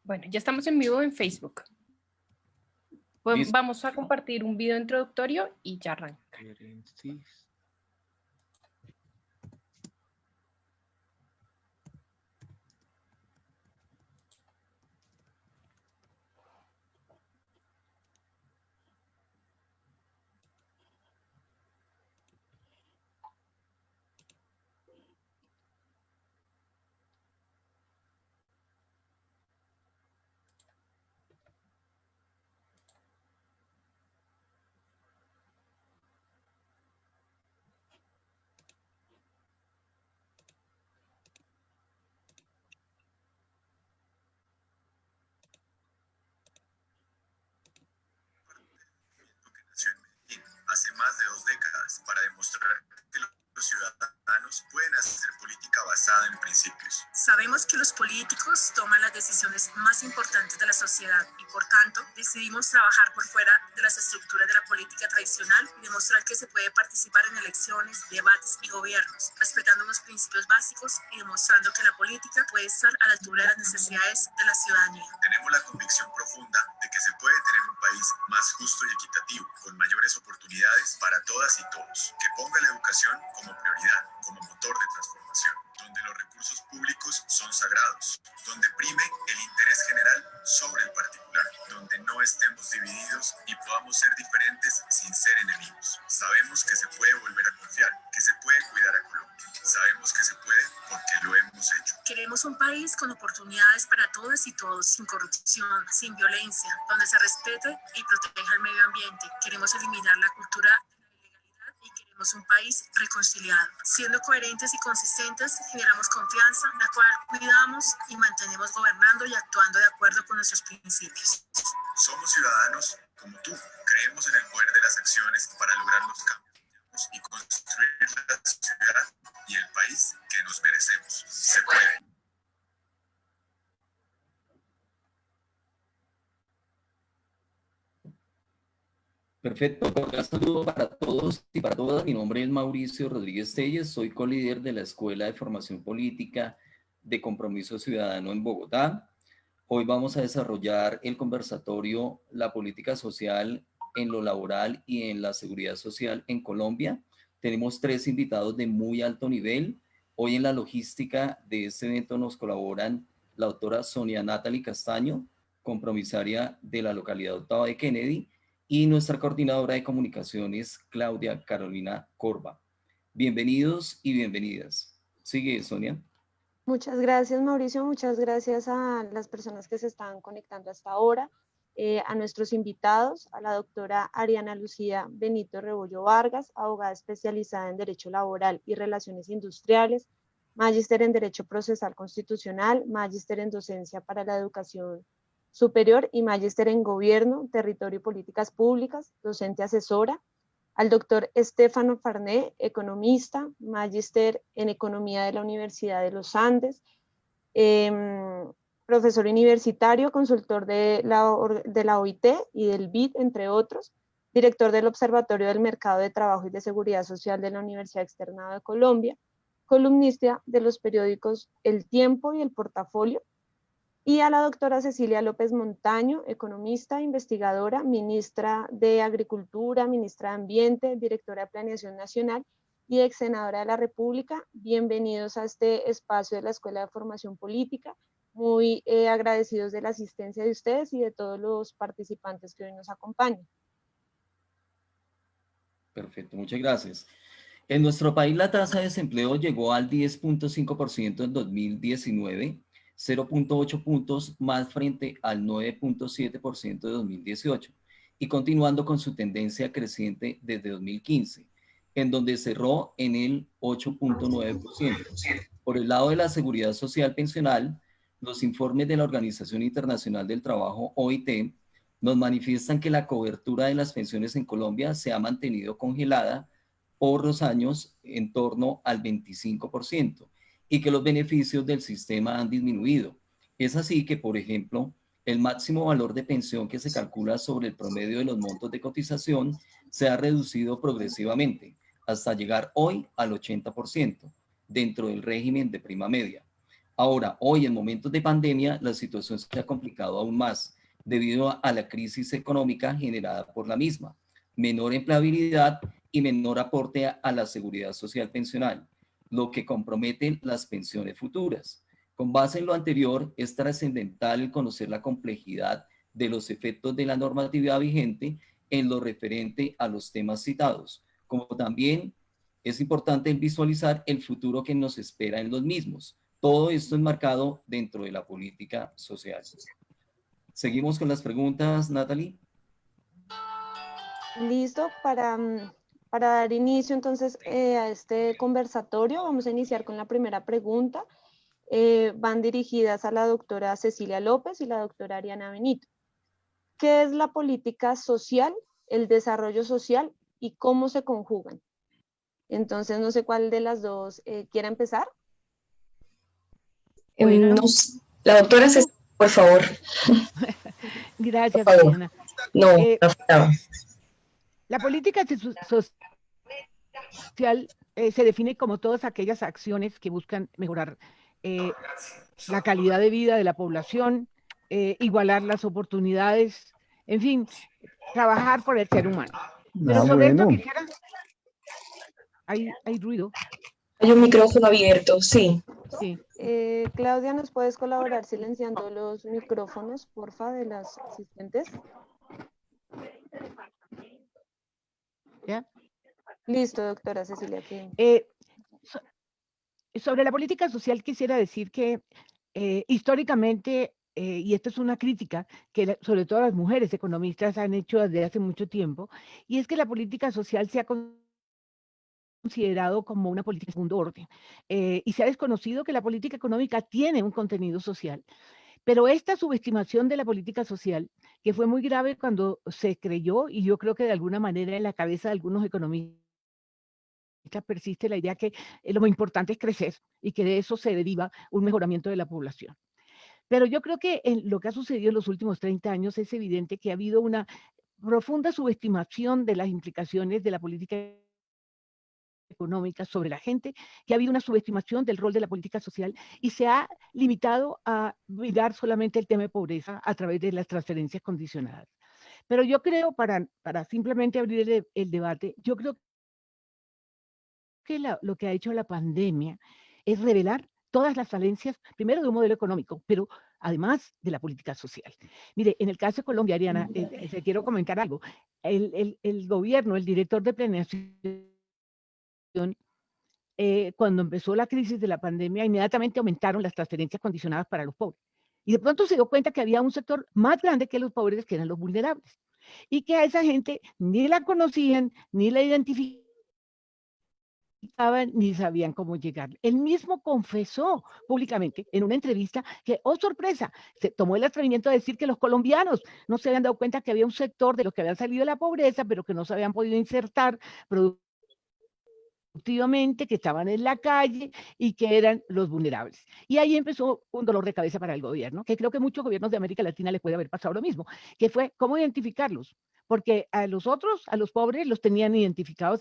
Bueno, ya estamos en vivo en Facebook. Pues vamos a compartir un video introductorio y ya arranca. Hace más de 2 décadas para demostrar que los ciudadanos pueden hacer política basada en principios. Sabemos que los políticos toman las decisiones más importantes de la sociedad y por tanto decidimos trabajar por fuera de las estructuras de la política tradicional y demostrar que se puede participar en elecciones, debates y gobiernos, respetando unos principios básicos y demostrando que la política puede estar a la altura de las necesidades de la ciudadanía. Tenemos la convicción profunda de que se puede tener un país más justo y equitativo, con mayores oportunidades para todas y todos, que ponga la educación como prioridad, como motor de transformación, donde los recursos públicos son sagrados, donde prime el interés general sobre el particular, donde no estemos divididos y podamos ser diferentes sin ser enemigos. Sabemos que se puede volver a confiar, que se puede cuidar a Colombia. Sabemos que se puede porque lo hemos hecho. Queremos un país con oportunidades para todas y todos, sin corrupción, sin violencia, donde se respete y proteja el medio ambiente. Queremos eliminar la cultura y queremos un país reconciliado. Siendo coherentes y consistentes, generamos confianza, la cual cuidamos y mantenemos gobernando y actuando de acuerdo con nuestros principios. Somos ciudadanos como tú. Creemos en el poder de las acciones para lograr los cambios y construir la ciudad y el país que nos merecemos. Se puede. Perfecto, un saludo para todos y para todas. Mi nombre es Mauricio Rodríguez Telles, soy colíder de la Escuela de Formación Política de Compromiso Ciudadano en Bogotá. Hoy vamos a desarrollar el conversatorio La política social en lo laboral y en la seguridad social en Colombia. Tenemos 3 invitados de muy alto nivel. Hoy en la logística de este evento nos colaboran la doctora Sonia Natalie Castaño, compromisaria de la localidad Octava de Kennedy, y nuestra coordinadora de comunicaciones, Claudia Carolina Corba. Bienvenidos y bienvenidas. Sigue, Sonia. Muchas gracias, Mauricio. Muchas gracias a las personas que se están conectando hasta ahora, a nuestros invitados, a la doctora Ariana Lucía Benito Rebollo Vargas, abogada especializada en Derecho Laboral y Relaciones Industriales, magíster en Derecho Procesal Constitucional, magíster en Docencia para la Educación Superior y magíster en Gobierno, Territorio y Políticas Públicas, docente asesora. Al doctor Estefano Farné, economista, magíster en Economía de la Universidad de los Andes, profesor universitario, consultor de la OIT y del BID, entre otros, director del Observatorio del Mercado de Trabajo y de Seguridad Social de la Universidad Externado de Colombia, columnista de los periódicos El Tiempo y El Portafolio, y a la doctora Cecilia López Montaño, economista, investigadora, ministra de Agricultura, ministra de Ambiente, directora de Planeación Nacional y ex senadora de la República. Bienvenidos a este espacio de la Escuela de Formación Política. Muy agradecidos de la asistencia de ustedes y de todos los participantes que hoy nos acompañan. Perfecto, muchas gracias. En nuestro país la tasa de desempleo llegó al 10.5% en 2019, 0.8 puntos más frente al 9.7% de 2018 y continuando con su tendencia creciente desde 2015, en donde cerró en el 8.9%. Por el lado de la seguridad social pensional, los informes de la Organización Internacional del Trabajo, OIT, nos manifiestan que la cobertura de las pensiones en Colombia se ha mantenido congelada por los años en torno al 25% y que los beneficios del sistema han disminuido. Es así que, por ejemplo, el máximo valor de pensión que se calcula sobre el promedio de los montos de cotización se ha reducido progresivamente hasta llegar hoy al 80% dentro del régimen de prima media. Ahora, hoy en momentos de pandemia, la situación se ha complicado aún más debido a la crisis económica generada por la misma, menor empleabilidad y menor aporte a la seguridad social pensional, lo que compromete las pensiones futuras. Con base en lo anterior, es trascendental conocer la complejidad de los efectos de la normatividad vigente en lo referente a los temas citados, como también es importante visualizar el futuro que nos espera en los mismos. Todo esto enmarcado dentro de la política social. Seguimos con las preguntas, Natalie. Listo, para dar inicio entonces a este conversatorio, vamos a iniciar con la primera pregunta. Van dirigidas a la doctora Cecilia López y la doctora Ariana Benito. ¿Qué es la política social, el desarrollo social y cómo se conjugan? Entonces, no sé cuál de las dos quiera empezar. No, la doctora Cecilia, por favor. Gracias, por favor. Ariana. No, no faltaba. La política social se define como todas aquellas acciones que buscan mejorar la calidad de vida de la población, igualar las oportunidades, en fin, trabajar por el ser humano. Pero sobre esto quisiera... Hay ruido. Hay un micrófono abierto, sí. Sí. Claudia, ¿nos puedes colaborar silenciando los micrófonos, porfa, de las asistentes? ¿Ya? Listo, doctora Cecilia. Sobre la política social quisiera decir que históricamente, y esto es una crítica que sobre todo las mujeres economistas han hecho desde hace mucho tiempo, y es que la política social se ha considerado como una política de segundo orden, y se ha desconocido que la política económica tiene un contenido social. Pero esta subestimación de la política social, que fue muy grave cuando se creyó, y yo creo que de alguna manera en la cabeza de algunos economistas persiste la idea que lo más importante es crecer y que de eso se deriva un mejoramiento de la población. Pero yo creo que en lo que ha sucedido en los últimos 30 años es evidente que ha habido una profunda subestimación de las implicaciones de la política económica sobre la gente, que ha habido una subestimación del rol de la política social y se ha limitado a mirar solamente el tema de pobreza a través de las transferencias condicionadas. Pero yo creo, para simplemente abrir el debate, yo creo que lo que ha hecho la pandemia es revelar todas las falencias, primero de un modelo económico, pero además de la política social. Mire, en el caso de Colombia, Ariana, te quiero comentar algo. El gobierno, el director de planeación, cuando empezó la crisis de la pandemia, inmediatamente aumentaron las transferencias condicionadas para los pobres. Y de pronto se dio cuenta que había un sector más grande que los pobres, que eran los vulnerables. Y que a esa gente ni la conocían, ni la identificaban, ni sabían cómo llegar. Él mismo confesó públicamente en una entrevista que, oh sorpresa, se tomó el atrevimiento de decir que los colombianos no se habían dado cuenta que había un sector de los que habían salido de la pobreza, pero que no se habían podido insertar productivamente, que estaban en la calle y que eran los vulnerables. Y ahí empezó un dolor de cabeza para el gobierno, que creo que muchos gobiernos de América Latina les puede haber pasado lo mismo, que fue cómo identificarlos, porque a los otros, a los pobres, los tenían identificados,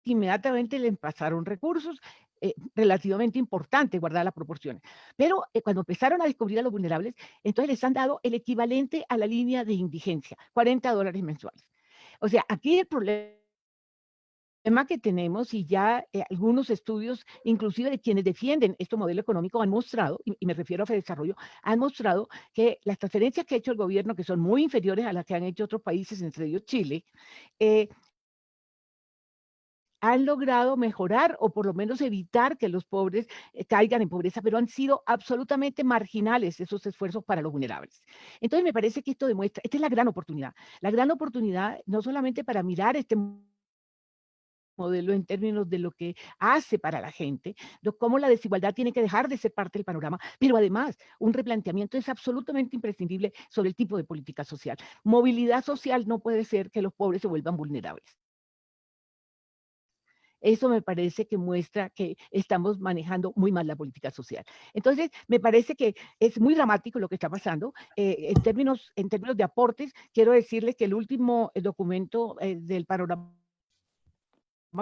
inmediatamente les pasaron recursos relativamente importantes, guardar las proporciones. Pero cuando empezaron a descubrir a los vulnerables, entonces les han dado el equivalente a la línea de indigencia, $40 mensuales. O sea, aquí el problema que tenemos, y ya algunos estudios, inclusive de quienes defienden este modelo económico, han mostrado, y me refiero a FEDesarrollo, han mostrado que las transferencias que ha hecho el gobierno, que son muy inferiores a las que han hecho otros países, entre ellos Chile, han logrado mejorar o por lo menos evitar que los pobres caigan en pobreza, pero han sido absolutamente marginales esos esfuerzos para los vulnerables. Entonces me parece que esto demuestra, esta es la gran oportunidad no solamente para mirar este modelo en términos de lo que hace para la gente, de cómo la desigualdad tiene que dejar de ser parte del panorama, pero además un replanteamiento es absolutamente imprescindible sobre el tipo de política social. Movilidad social no puede ser que los pobres se vuelvan vulnerables. Eso me parece que muestra que estamos manejando muy mal la política social. Entonces, me parece que es muy dramático lo que está pasando. En términos de aportes, quiero decirles que el último documento del panorama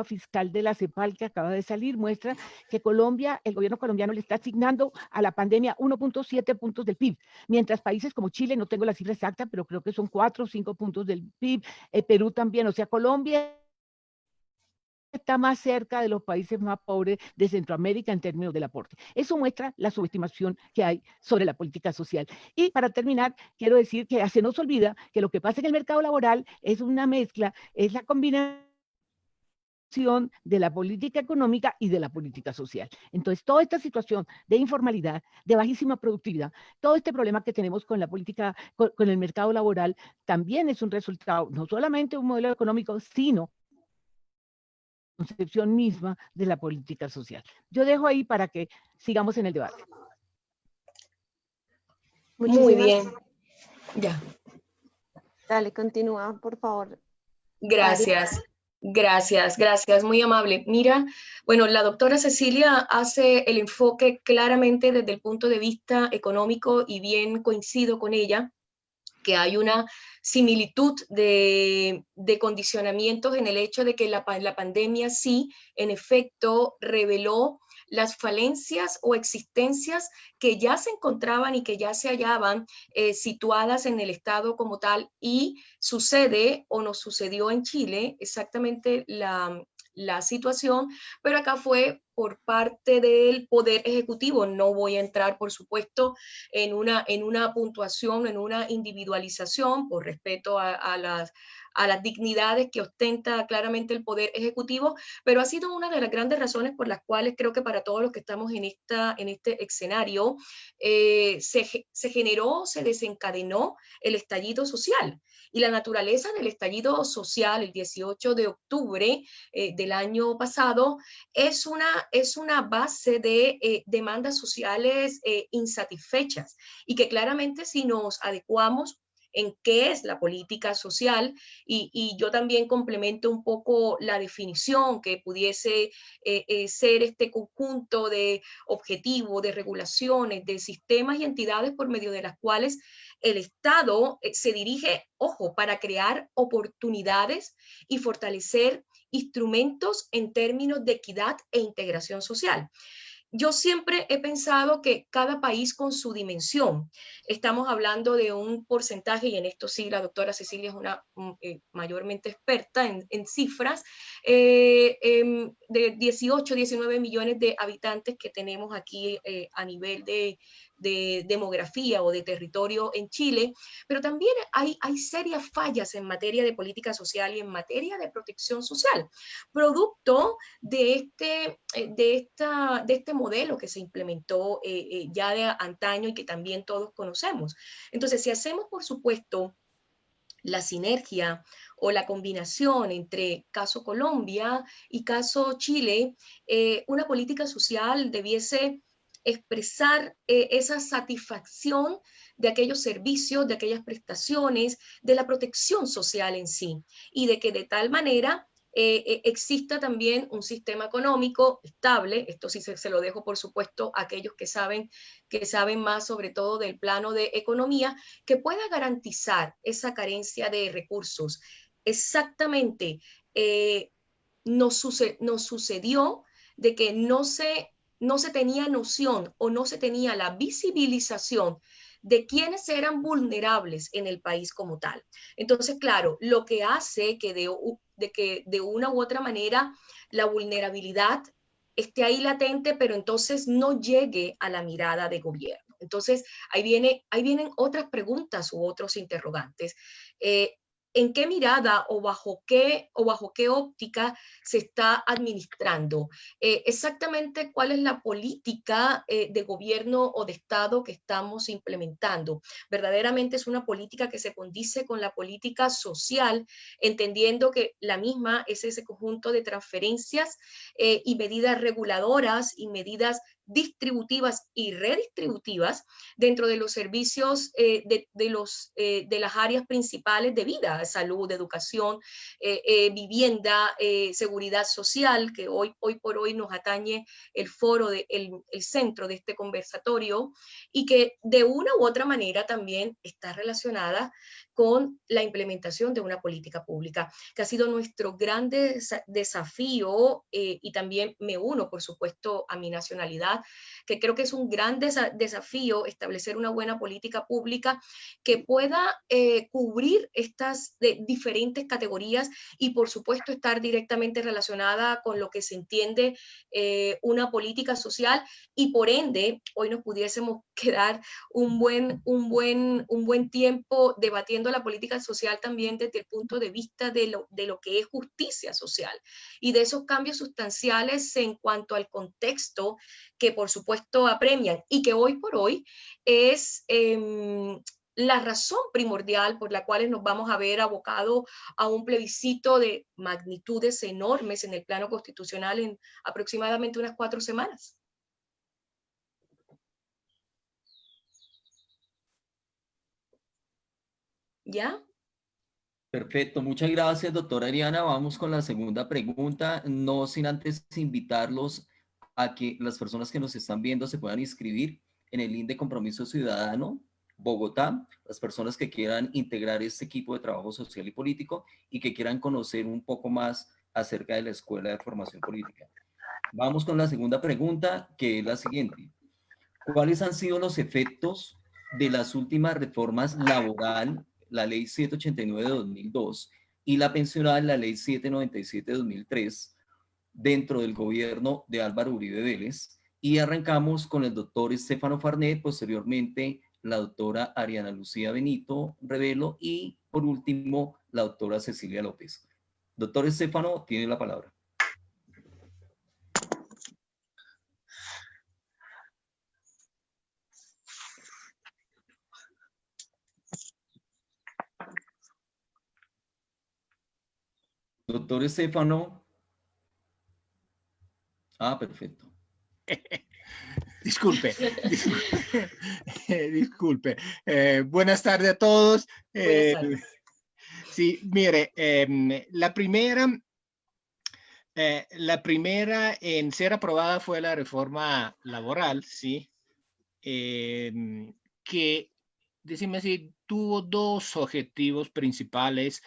fiscal de la CEPAL que acaba de salir muestra que Colombia, el gobierno colombiano le está asignando a la pandemia 1.7 puntos del PIB, mientras países como Chile, no tengo la cifra exacta, pero creo que son 4 o 5 puntos del PIB, Perú también, o sea, Colombia está más cerca de los países más pobres de Centroamérica en términos del aporte. Eso muestra la subestimación que hay sobre la política social. Y para terminar, quiero decir que se nos olvida que lo que pasa en el mercado laboral es una mezcla, es la combinación de la política económica y de la política social. Entonces, toda esta situación de informalidad, de bajísima productividad, todo este problema que tenemos con la política, con el mercado laboral, también es un resultado, no solamente de un modelo económico, sino concepción misma de la política social. Yo dejo ahí para que sigamos en el debate. Muy bien. Ya. Dale, continúa, por favor. Gracias. Gracias, muy amable. Mira, bueno, la doctora Cecilia hace el enfoque claramente desde el punto de vista económico y bien coincido con ella, que hay una similitud de condicionamientos en el hecho de que la pandemia sí, en efecto, reveló las falencias o existencias que ya se encontraban y que ya se hallaban situadas en el Estado como tal, y sucede o nos sucedió en Chile exactamente la situación, pero acá fue por parte del Poder Ejecutivo. No voy a entrar, por supuesto, en una puntuación, en una individualización, por respeto a las dignidades que ostenta claramente el Poder Ejecutivo, pero ha sido una de las grandes razones por las cuales creo que para todos los que estamos en este escenario, se generó, se desencadenó el estallido social. Y la naturaleza del estallido social, el 18 de octubre del año pasado, es una base de demandas sociales insatisfechas, y que claramente, si nos adecuamos en qué es la política social, y yo también complemento un poco la definición que pudiese ser este conjunto de objetivos, de regulaciones, de sistemas y entidades por medio de las cuales el Estado se dirige, ojo, para crear oportunidades y fortalecer instrumentos en términos de equidad e integración social. Yo siempre he pensado que cada país con su dimensión, estamos hablando de un porcentaje, y en esto sí la doctora Cecilia es una mayormente experta en cifras, de 18, 19 millones de habitantes que tenemos aquí a nivel de demografía o de territorio en Chile, pero también hay serias fallas en materia de política social y en materia de protección social, producto de este modelo que se implementó ya de antaño y que también todos conocemos. Entonces, si hacemos, por supuesto, la sinergia o la combinación entre caso Colombia y caso Chile, una política social debiese expresar esa satisfacción de aquellos servicios, de aquellas prestaciones, de la protección social en sí, y de que de tal manera exista también un sistema económico estable. Esto sí se lo dejo, por supuesto, a aquellos que saben más, sobre todo del plano de economía, que pueda garantizar esa carencia de recursos. Exactamente, nos sucedió de que no se tenía noción o no se tenía la visibilización de quienes eran vulnerables en el país como tal. Entonces, claro, lo que hace que de una u otra manera la vulnerabilidad esté ahí latente, pero entonces no llegue a la mirada de gobierno. Entonces, ahí vienen otras preguntas u otros interrogantes. ¿En qué mirada o bajo qué óptica se está administrando? Exactamente cuál es la política de gobierno o de Estado que estamos implementando. Verdaderamente es una política que se condice con la política social, entendiendo que la misma es ese conjunto de transferencias y medidas reguladoras y medidas distributivas y redistributivas dentro de los servicios de las áreas principales de vida: salud, educación, vivienda, seguridad social, que hoy por hoy nos atañe el foro, el centro de este conversatorio, y que de una u otra manera también está relacionada con la implementación de una política pública, que ha sido nuestro gran desafío, y también me uno, por supuesto, a mi nacionalidad, que creo que es un gran desafío establecer una buena política pública que pueda cubrir estas diferentes categorías y, por supuesto, estar directamente relacionada con lo que se entiende una política social, y por ende, hoy nos pudiésemos quedar un buen tiempo debatiendo la política social también desde el punto de vista de lo que es justicia social y de esos cambios sustanciales en cuanto al contexto que por supuesto apremian y que hoy por hoy es la razón primordial por la cual nos vamos a ver abocados a un plebiscito de magnitudes enormes en el plano constitucional en aproximadamente unas 4 semanas. ¿Ya? Perfecto, muchas gracias, doctora Ariana. Vamos con la segunda pregunta, no sin antes invitarlos a que las personas que nos están viendo se puedan inscribir en el link de Compromiso Ciudadano Bogotá, las personas que quieran integrar este equipo de trabajo social y político y que quieran conocer un poco más acerca de la Escuela de Formación Política. Vamos con la segunda pregunta, que es la siguiente. ¿Cuáles han sido los efectos de las últimas reformas laboral, la Ley 789 de 2002 y la pensional, la Ley 797 de 2003, dentro del gobierno de Álvaro Uribe Vélez? Y arrancamos con el doctor Estefano Farnet, posteriormente la doctora Ariana Lucía Benito Revelo y por último la doctora Cecilia López. Doctor Estefano, tiene la palabra. Doctor Estefano. Ah, perfecto. Disculpe. Disculpe. Buenas tardes a todos. Buenas tardes. Sí, mire, la primera en ser aprobada fue la reforma laboral, ¿sí? Que, decime así, tuvo 2 objetivos principales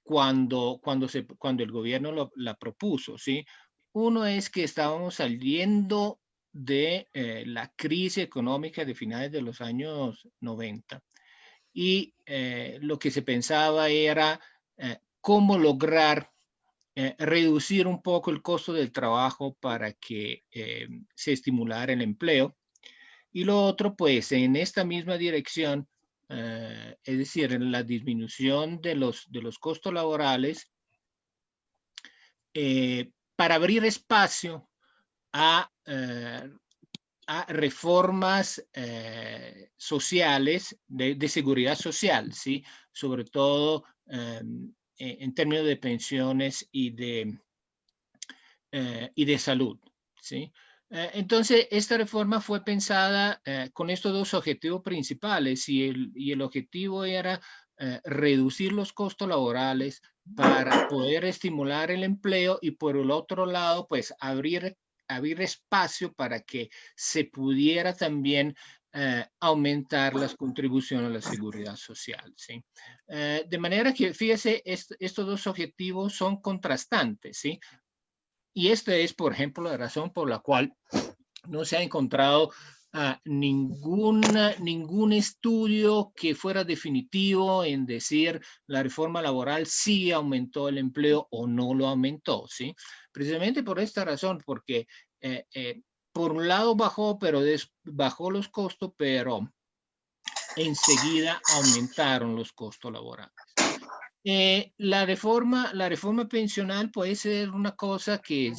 cuando el gobierno la propuso, ¿sí? Uno es que estábamos saliendo de la crisis económica de finales de los años 90 y lo que se pensaba era cómo lograr reducir un poco el costo del trabajo para que se estimulara el empleo. Y lo otro, pues, en esta misma dirección, es decir, en la disminución de los costos laborales, para abrir espacio a reformas sociales, de seguridad social, ¿sí? Sobre todo en términos de pensiones y de salud, ¿sí? Entonces, esta reforma fue pensada con estos 2 objetivos principales y el objetivo era reducir los costos laborales para poder estimular el empleo y por el otro lado, pues abrir espacio para que se pudiera también aumentar las contribuciones a la seguridad social, ¿sí? De manera que, fíjese, estos 2 objetivos son contrastantes, ¿sí? Y esta es, por ejemplo, la razón por la cual no se ha encontrado ningún estudio que fuera definitivo en decir la reforma laboral sí aumentó el empleo o no lo aumentó, ¿sí? Precisamente por esta razón, porque por un lado bajó los costos, pero enseguida aumentaron los costos laborales. La reforma pensional puede ser una cosa que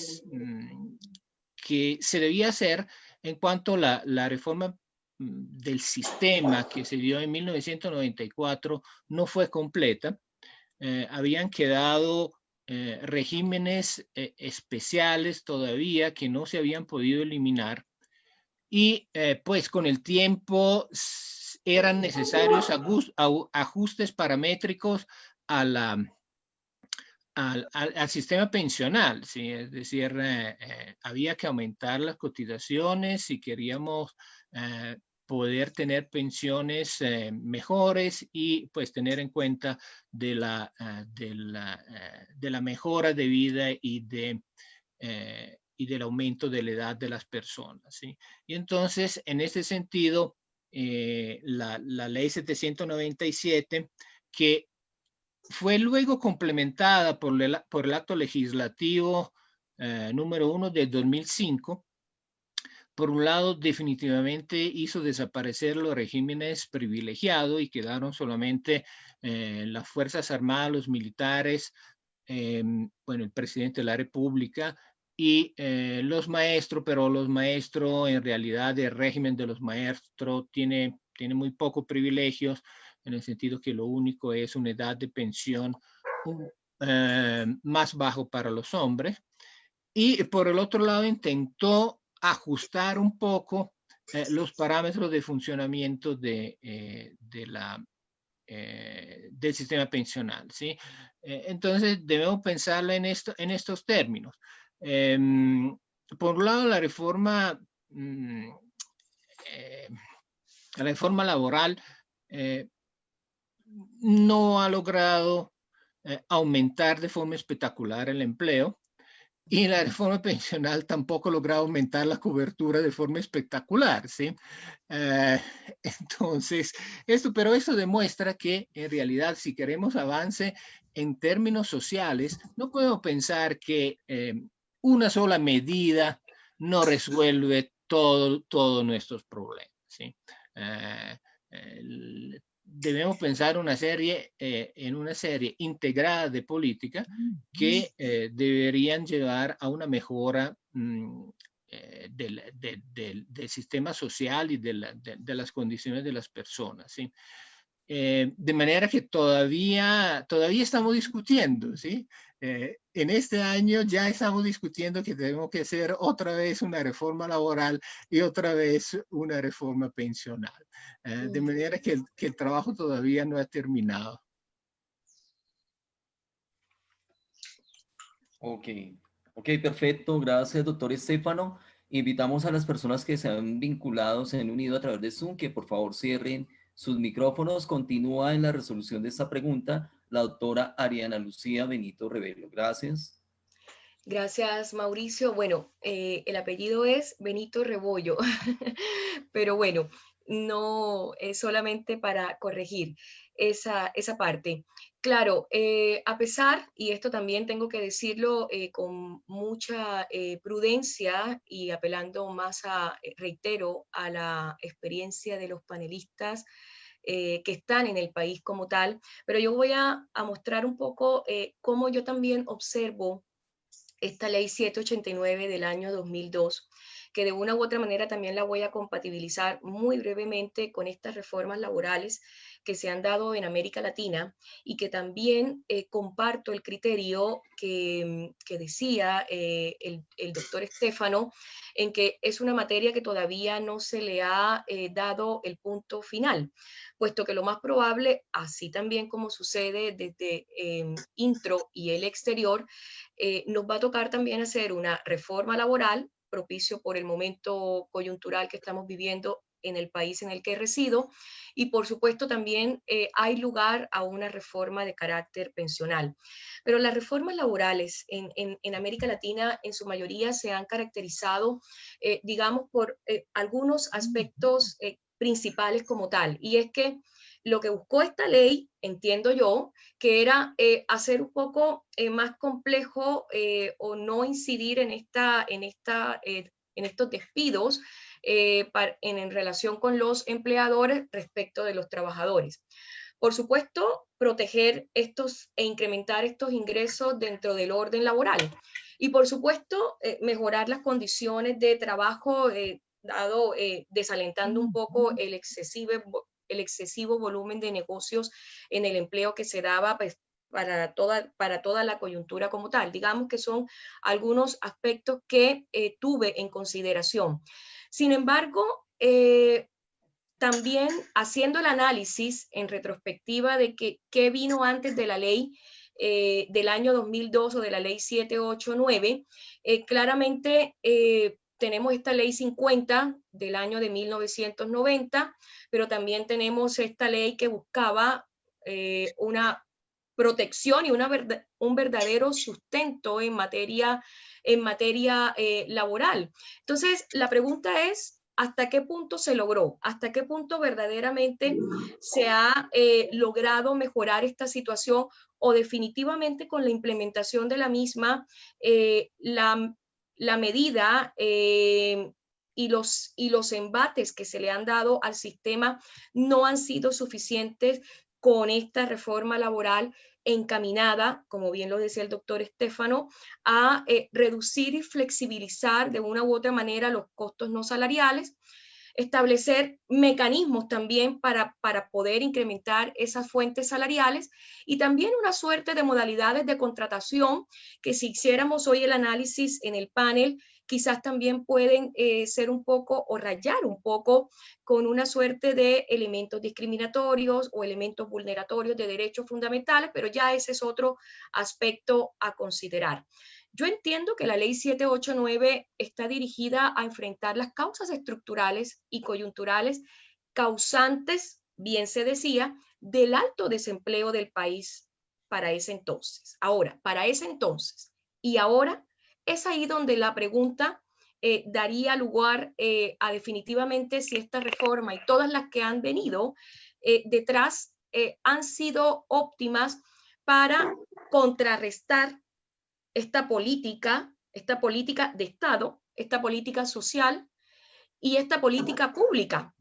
se debía hacer en cuanto a la reforma del sistema que se dio en 1994 no fue completa. Habían quedado regímenes especiales todavía que no se habían podido eliminar y pues con el tiempo eran necesarios ajustes paramétricos al sistema pensional, ¿sí? Es decir, había que aumentar las cotizaciones si queríamos poder tener pensiones mejores y pues tener en cuenta de la mejora de vida y del aumento de la edad de las personas, ¿sí? Y entonces, en ese sentido, la ley 797, que fue luego complementada por el acto legislativo número 1 del 2005, por un lado, definitivamente hizo desaparecer los regímenes privilegiados y quedaron solamente las Fuerzas Armadas, los militares, bueno, el presidente de la República y los maestros, pero los maestros, en realidad, el régimen de los maestros tiene muy pocos privilegios, en el sentido que lo único es una edad de pensión más bajo para los hombres. Y por el otro lado, intentó ajustar un poco los parámetros de funcionamiento del sistema pensional, ¿sí? Entonces, debemos pensarla en estos términos. Por un lado, la reforma laboral no ha logrado aumentar de forma espectacular el empleo, y la reforma pensional tampoco ha logrado aumentar la cobertura de forma espectacular, ¿sí? Entonces, pero eso demuestra que en realidad, si queremos avance en términos sociales, no podemos pensar que una sola medida no resuelve todos nuestros problemas, ¿sí? Debemos pensar en una serie integrada de políticas que deberían llevar a una mejora del sistema social y de las condiciones de las personas, ¿sí? De manera que todavía estamos discutiendo, ¿sí? En este año ya estamos discutiendo que tenemos que hacer otra vez una reforma laboral y otra vez una reforma pensional. De manera que el trabajo todavía no ha terminado. Ok, perfecto. Gracias, doctor Estefano. Invitamos a las personas que se han vinculado, se han unido a través de Zoom, que por favor cierren sus micrófonos. Continúa en la resolución de esta pregunta la doctora Ariana Lucía Benito Revelo. Gracias. Gracias, Mauricio. Bueno, el apellido es Benito Rebollo, pero bueno, no es solamente para corregir esa parte. Claro, a pesar, y esto también tengo que decirlo con mucha prudencia y apelando más reitero, a la experiencia de los panelistas que están en el país como tal, pero yo voy a mostrar un poco cómo yo también observo esta ley 789 del año 2002, que de una u otra manera también la voy a compatibilizar muy brevemente con estas reformas laborales que se han dado en América Latina y que también comparto el criterio que decía el doctor Estefano, en que es una materia que todavía no se le ha dado el punto final, puesto que lo más probable, así también como sucede desde intro y el exterior, nos va a tocar también hacer una reforma laboral propicio por el momento coyuntural que estamos viviendo en el país en el que resido, y por supuesto también hay lugar a una reforma de carácter pensional. Pero las reformas laborales en América Latina en su mayoría se han caracterizado, digamos, por algunos aspectos principales como tal, y es que lo que buscó esta ley, entiendo yo, que era hacer un poco más complejo o no incidir en estos despidos en relación con los empleadores respecto de los trabajadores. Por supuesto, proteger estos e incrementar estos ingresos dentro del orden laboral. Y por supuesto, mejorar las condiciones de trabajo, desalentando un poco el excesivo volumen de negocios en el empleo que se daba pues, para toda la coyuntura como tal. Digamos que son algunos aspectos que tuve en consideración. Sin embargo, también haciendo el análisis en retrospectiva de qué vino antes de la ley del año 2002 o de la ley 789, claramente tenemos esta ley 50 del año de 1990, pero también tenemos esta ley que buscaba una protección y un verdadero sustento en materia laboral. Entonces, la pregunta es, ¿hasta qué punto se logró? ¿Hasta qué punto verdaderamente se ha logrado mejorar esta situación? O definitivamente con la implementación de la misma, la medida y los embates que se le han dado al sistema no han sido suficientes con esta reforma laboral encaminada, como bien lo decía el doctor Stefano, a reducir y flexibilizar de una u otra manera los costos no salariales, establecer mecanismos también para poder incrementar esas fuentes salariales y también una suerte de modalidades de contratación que, si hiciéramos hoy el análisis en el panel, quizás también pueden ser un poco o rayar un poco con una suerte de elementos discriminatorios o elementos vulneratorios de derechos fundamentales, pero ya ese es otro aspecto a considerar. Yo entiendo que la ley 789 está dirigida a enfrentar las causas estructurales y coyunturales causantes, bien se decía, del alto desempleo del país para ese entonces. Ahora, para ese entonces y ahora, es ahí donde la pregunta daría lugar a definitivamente si esta reforma y todas las que han venido detrás han sido óptimas para contrarrestar esta política de Estado, esta política social y esta política pública,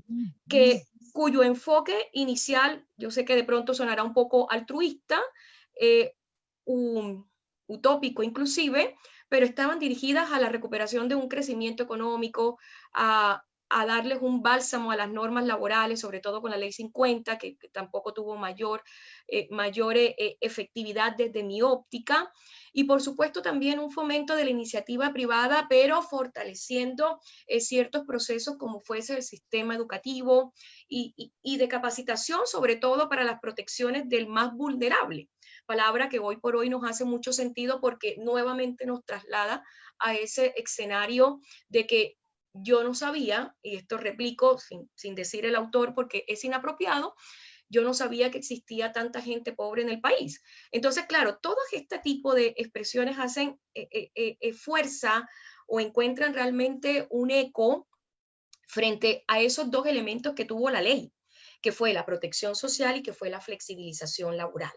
cuyo enfoque inicial, yo sé que de pronto sonará un poco altruista, utópico inclusive, pero estaban dirigidas a la recuperación de un crecimiento económico, a darles un bálsamo a las normas laborales, sobre todo con la ley 50, que tampoco tuvo mayor efectividad desde mi óptica, y por supuesto también un fomento de la iniciativa privada, pero fortaleciendo ciertos procesos como fuese el sistema educativo y de capacitación, sobre todo para las protecciones del más vulnerable. Palabra que hoy por hoy nos hace mucho sentido porque nuevamente nos traslada a ese escenario de que yo no sabía, y esto replico sin decir el autor porque es inapropiado, yo no sabía que existía tanta gente pobre en el país. Entonces, claro, todo este tipo de expresiones hacen fuerza o encuentran realmente un eco frente a esos dos elementos que tuvo la ley, que fue la protección social y que fue la flexibilización laboral.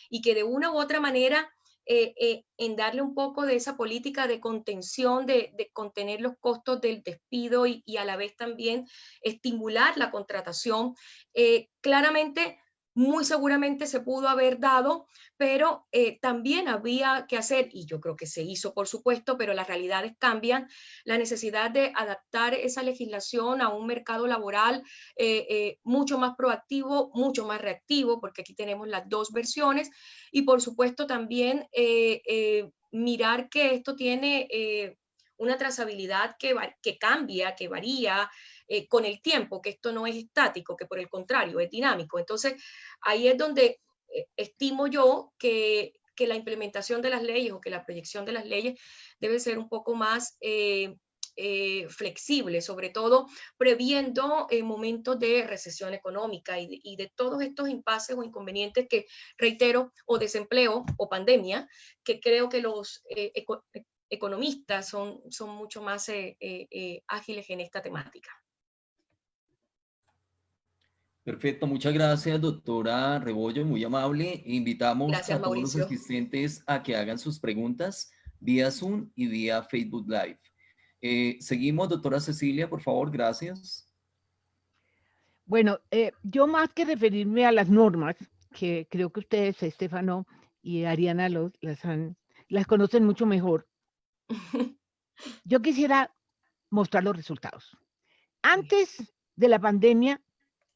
Y que de una u otra manera, en darle un poco de esa política de contención, de contener los costos del despido y a la vez también estimular la contratación, claramente, muy seguramente se pudo haber dado, pero también había que hacer, y yo creo que se hizo por supuesto, pero las realidades cambian, la necesidad de adaptar esa legislación a un mercado laboral mucho más proactivo, mucho más reactivo, porque aquí tenemos las dos versiones, y por supuesto también mirar que esto tiene una trazabilidad que cambia, que varía con el tiempo, que esto no es estático, que por el contrario es dinámico. Entonces, ahí es donde estimo yo que la implementación de las leyes o que la proyección de las leyes debe ser un poco más flexible, sobre todo previendo momentos de recesión económica y de todos estos impases o inconvenientes que, reitero, o desempleo o pandemia, que creo que los economistas son mucho más ágiles en esta temática. Perfecto, muchas gracias, doctora Rebollo, muy amable. Invitamos Gracias, a todos Mauricio. los asistentes a que hagan sus preguntas vía Zoom y vía Facebook Live. Seguimos, doctora Cecilia, por favor, gracias. Bueno, yo más que referirme a las normas, que creo que ustedes, Estefano y Ariana, las conocen mucho mejor, yo quisiera mostrar los resultados. Antes de la pandemia,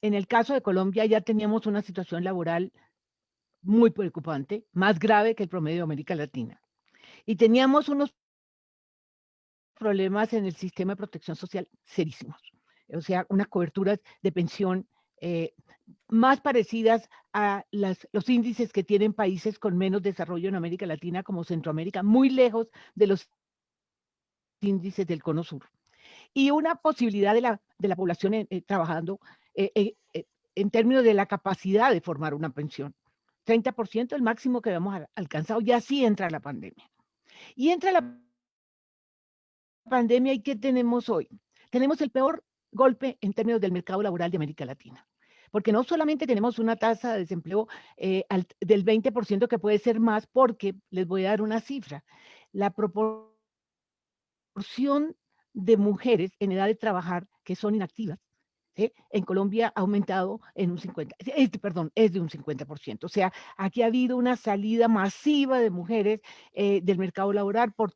en el caso de Colombia, ya teníamos una situación laboral muy preocupante, más grave que el promedio de América Latina. Y teníamos unos problemas en el sistema de protección social serísimos. O sea, unas coberturas de pensión más parecidas a los índices que tienen países con menos desarrollo en América Latina, como Centroamérica, muy lejos de los índices del Cono Sur. y una posibilidad de la población trabajando en términos de la capacidad de formar una pensión. 30% el máximo que habíamos alcanzado, y así entra la pandemia. Y entra la pandemia, ¿y qué tenemos hoy? Tenemos el peor golpe en términos del mercado laboral de América Latina, porque no solamente tenemos una tasa de desempleo del 20%, que puede ser más, porque les voy a dar una cifra. La proporción de mujeres en edad de trabajar que son inactivas, ¿sí?, en Colombia ha aumentado en un 50%, es de un 50%. O sea, aquí ha habido una salida masiva de mujeres del mercado laboral por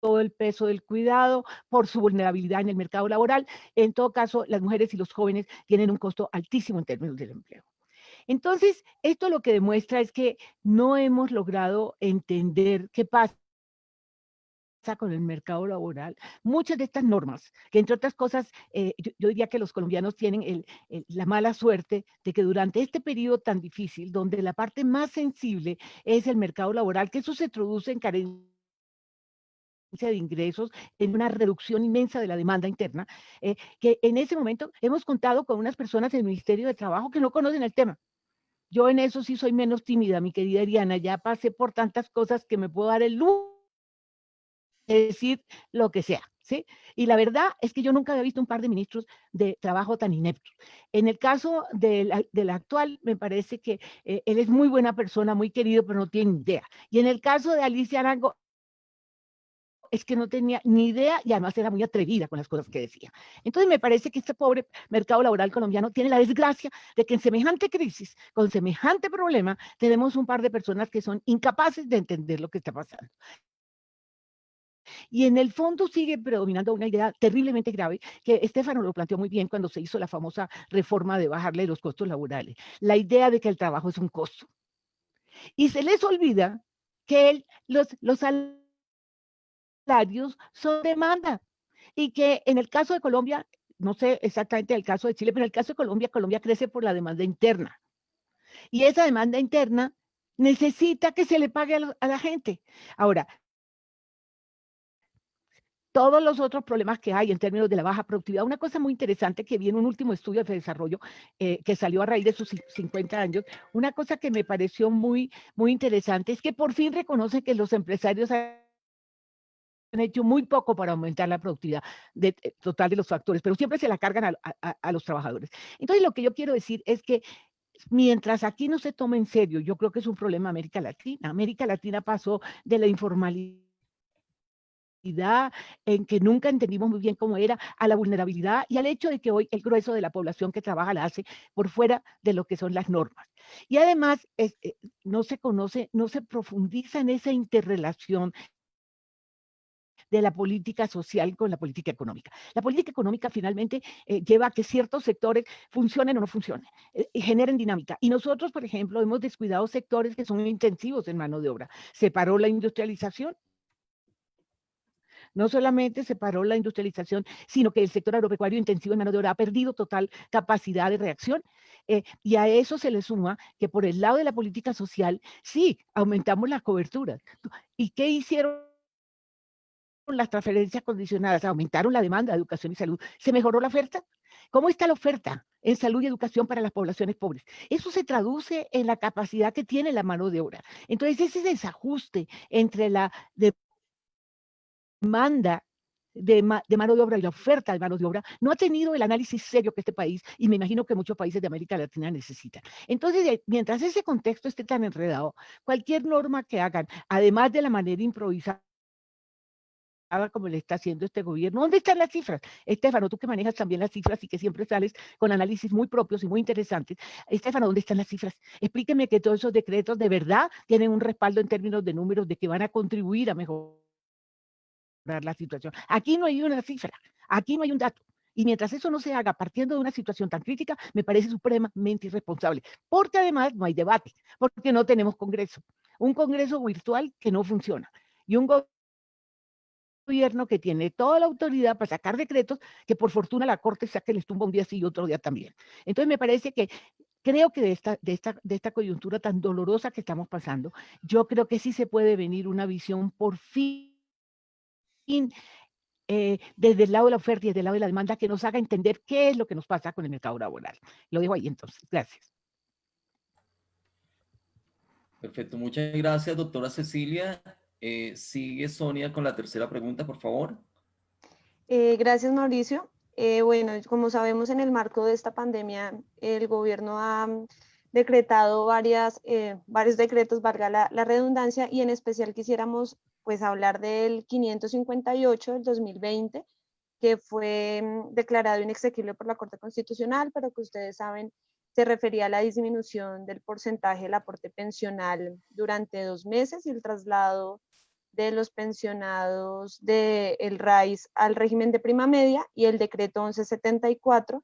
todo el peso del cuidado, por su vulnerabilidad en el mercado laboral. En todo caso, las mujeres y los jóvenes tienen un costo altísimo en términos del empleo. Entonces, esto lo que demuestra es que no hemos logrado entender qué pasa con el mercado laboral. Muchas de estas normas, que entre otras cosas, yo diría que los colombianos tienen la mala suerte de que durante este periodo tan difícil, donde la parte más sensible es el mercado laboral, que eso se traduce en carencia de ingresos, en una reducción inmensa de la demanda interna, que en ese momento hemos contado con unas personas en el Ministerio de Trabajo que no conocen el tema. Yo en eso sí soy menos tímida, mi querida Ariana, ya pasé por tantas cosas que me puedo dar el lujo de decir lo que sea, ¿sí? Y la verdad es que yo nunca había visto un par de ministros de trabajo tan ineptos. En el caso del actual, me parece que él es muy buena persona, muy querido, pero no tiene idea. Y en el caso de Alicia Arango, es que no tenía ni idea y además era muy atrevida con las cosas que decía. Entonces me parece que este pobre mercado laboral colombiano tiene la desgracia de que en semejante crisis, con semejante problema, tenemos un par de personas que son incapaces de entender lo que está pasando. Y en el fondo sigue predominando una idea terriblemente grave, que Estefano lo planteó muy bien cuando se hizo la famosa reforma de bajarle los costos laborales, la idea de que el trabajo es un costo. Y se les olvida que los salarios son demanda, y que en el caso de Colombia, no sé exactamente el caso de Chile, pero en el caso de Colombia, Colombia crece por la demanda interna. Y esa demanda interna necesita que se le pague a la gente. Ahora, todos los otros problemas que hay en términos de la baja productividad. Una cosa muy interesante que vi en un último estudio de desarrollo que salió a raíz de sus 50 años, una cosa que me pareció muy, muy interesante es que por fin reconoce que los empresarios han hecho muy poco para aumentar la productividad total de los factores, pero siempre se la cargan a los trabajadores. Entonces, lo que yo quiero decir es que mientras aquí no se tome en serio, yo creo que es un problema de América Latina. América Latina pasó de la informalidad en que nunca entendimos muy bien cómo era, a la vulnerabilidad y al hecho de que hoy el grueso de la población que trabaja la hace por fuera de lo que son las normas. Y además no se conoce, no se profundiza en esa interrelación de la política social con la política económica. La política económica finalmente lleva a que ciertos sectores funcionen o no funcionen, generen dinámica. Y nosotros, por ejemplo, hemos descuidado sectores que son intensivos en mano de obra. Se paró la industrialización. No solamente se paró la industrialización, sino que el sector agropecuario intensivo en mano de obra ha perdido total capacidad de reacción. Y a eso se le suma que por el lado de la política social, sí, aumentamos las coberturas. ¿Y qué hicieron las transferencias condicionadas? Aumentaron la demanda de educación y salud. ¿Se mejoró la oferta? ¿Cómo está la oferta en salud y educación para las poblaciones pobres? Eso se traduce en la capacidad que tiene la mano de obra. Entonces, ese desajuste entre la demanda de mano de obra y la oferta de mano de obra no ha tenido el análisis serio que este país, y me imagino que muchos países de América Latina necesitan. Entonces, mientras ese contexto esté tan enredado, cualquier norma que hagan, además de la manera improvisada como le está haciendo este gobierno. ¿Dónde están las cifras? Estefano, tú que manejas también las cifras y que siempre sales con análisis muy propios y muy interesantes. Estefano, ¿dónde están las cifras? Explíqueme que todos esos decretos de verdad tienen un respaldo en términos de números de que van a contribuir a mejorar la situación. Aquí no hay una cifra, aquí no hay un dato. Y mientras eso no se haga partiendo de una situación tan crítica, me parece supremamente irresponsable. Porque además no hay debate, porque no tenemos congreso. Un congreso virtual que no funciona. Y un gobierno que tiene toda la autoridad para sacar decretos que por fortuna la Corte saque les tumba un día sí y otro día también. Entonces me parece que creo que de esta coyuntura tan dolorosa que estamos pasando, yo creo que sí se puede venir una visión por fin desde el lado de la oferta y desde el lado de la demanda, que nos haga entender qué es lo que nos pasa con el mercado laboral. Lo dejo ahí entonces. Gracias. Perfecto, muchas gracias, doctora Cecilia. Sigue Sonia con la tercera pregunta, por favor. Gracias, Mauricio. Bueno, como sabemos, en el marco de esta pandemia, el gobierno ha decretado varios decretos, valga la redundancia, y en especial quisiéramos pues hablar del 558 del 2020, que fue declarado inexequible por la Corte Constitucional, pero que ustedes saben se refería a la disminución del porcentaje del aporte pensional durante 2 meses y el traslado de los pensionados del RAIS al régimen de prima media, y el decreto 1174,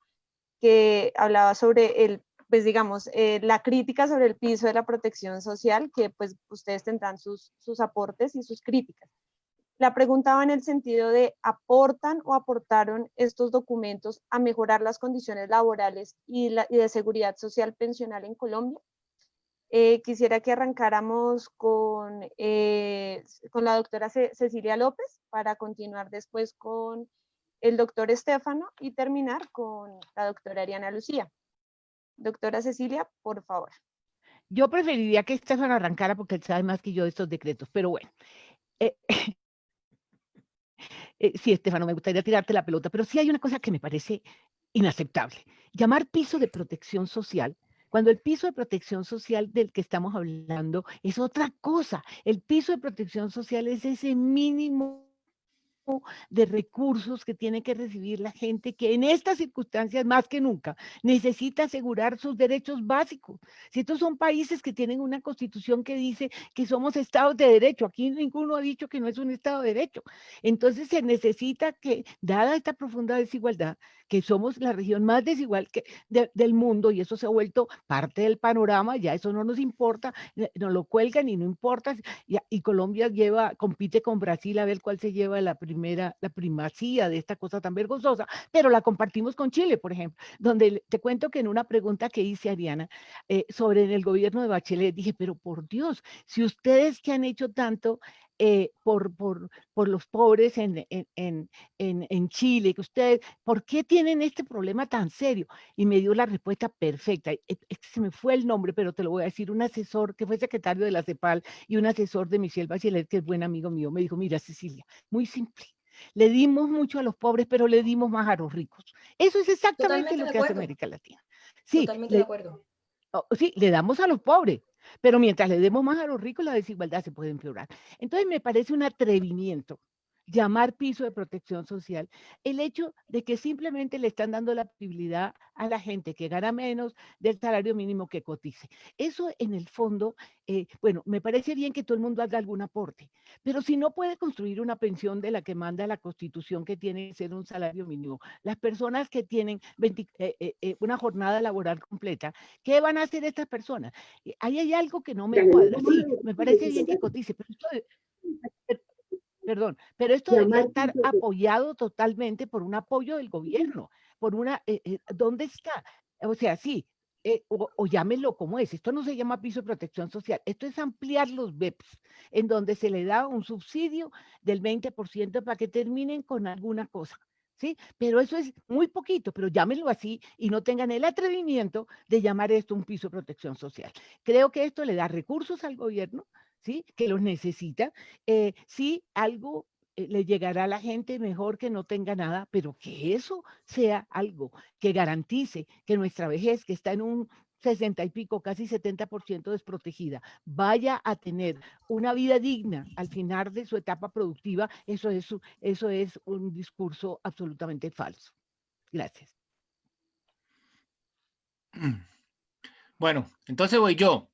que hablaba sobre pues digamos, la crítica sobre el piso de la protección social, que pues ustedes tendrán sus aportes y sus críticas. La pregunta va en el sentido de, ¿aportan o aportaron estos documentos a mejorar las condiciones laborales y de seguridad social pensional en Colombia? Quisiera que arrancáramos con la doctora Cecilia López, para continuar después con el doctor Estefano y terminar con la doctora Ariana Lucía. Doctora Cecilia, por favor. Yo preferiría que Estefano arrancara porque él sabe más que yo de estos decretos, pero bueno. Sí, Estefano, me gustaría tirarte la pelota, pero sí hay una cosa que me parece inaceptable. Llamar piso de protección social, cuando el piso de protección social del que estamos hablando es otra cosa. El piso de protección social es ese mínimo de recursos que tiene que recibir la gente que en estas circunstancias más que nunca necesita asegurar sus derechos básicos. Si estos son países que tienen una constitución que dice que somos estados de derecho, aquí ninguno ha dicho que no es un estado de derecho. Entonces se necesita que, dada esta profunda desigualdad, que somos la región más desigual del mundo, y eso se ha vuelto parte del panorama, ya eso no nos importa, nos lo cuelgan y no importa, y Colombia compite con Brasil a ver cuál se lleva la primacía de esta cosa tan vergonzosa, pero la compartimos con Chile, por ejemplo, donde te cuento que en una pregunta que hice a Ariana sobre el gobierno de Bachelet, dije, pero por Dios, si ustedes que han hecho tanto por los pobres en Chile, que ustedes, ¿por qué tienen este problema tan serio? Y me dio la respuesta perfecta. Se me fue el nombre, pero te lo voy a decir. Un asesor que fue secretario de la CEPAL y un asesor de Michelle Bachelet, que es buen amigo mío, me dijo, mira, Cecilia, muy simple. Le dimos mucho a los pobres, pero le dimos más a los ricos. Eso es exactamente lo que hace América Latina. Sí, totalmente de acuerdo. Sí, le damos a los pobres, pero mientras le demos más a los ricos, la desigualdad se puede empeorar. Entonces me parece un atrevimiento llamar piso de protección social el hecho de que simplemente le están dando la posibilidad a la gente que gana menos del salario mínimo que cotice. Eso en el fondo, bueno, me parece bien que todo el mundo haga algún aporte, pero si no puede construir una pensión de la que manda la Constitución, que tiene que ser un salario mínimo, las personas que tienen una jornada laboral completa, ¿qué van a hacer estas personas? Ahí hay algo que no me cuadra. Sí, me parece bien que cotice, pero esto debería estar apoyado totalmente por un apoyo del gobierno, por ¿dónde está? O sea, sí, o llámenlo como es, esto no se llama piso de protección social, esto es ampliar los BEPS, en donde se le da un subsidio del 20% para que terminen con alguna cosa. ¿Sí? Pero eso es muy poquito, pero llámenlo así y no tengan el atrevimiento de llamar esto un piso de protección social. Creo que esto le da recursos al gobierno, ¿sí? Que los necesita. Sí, algo le llegará a la gente mejor que no tenga nada, pero que eso sea algo que garantice que nuestra vejez, que está en un 60 y pico, casi 70% desprotegida, vaya a tener una vida digna al final de su etapa productiva, eso es un discurso absolutamente falso. Gracias. Bueno, entonces voy yo.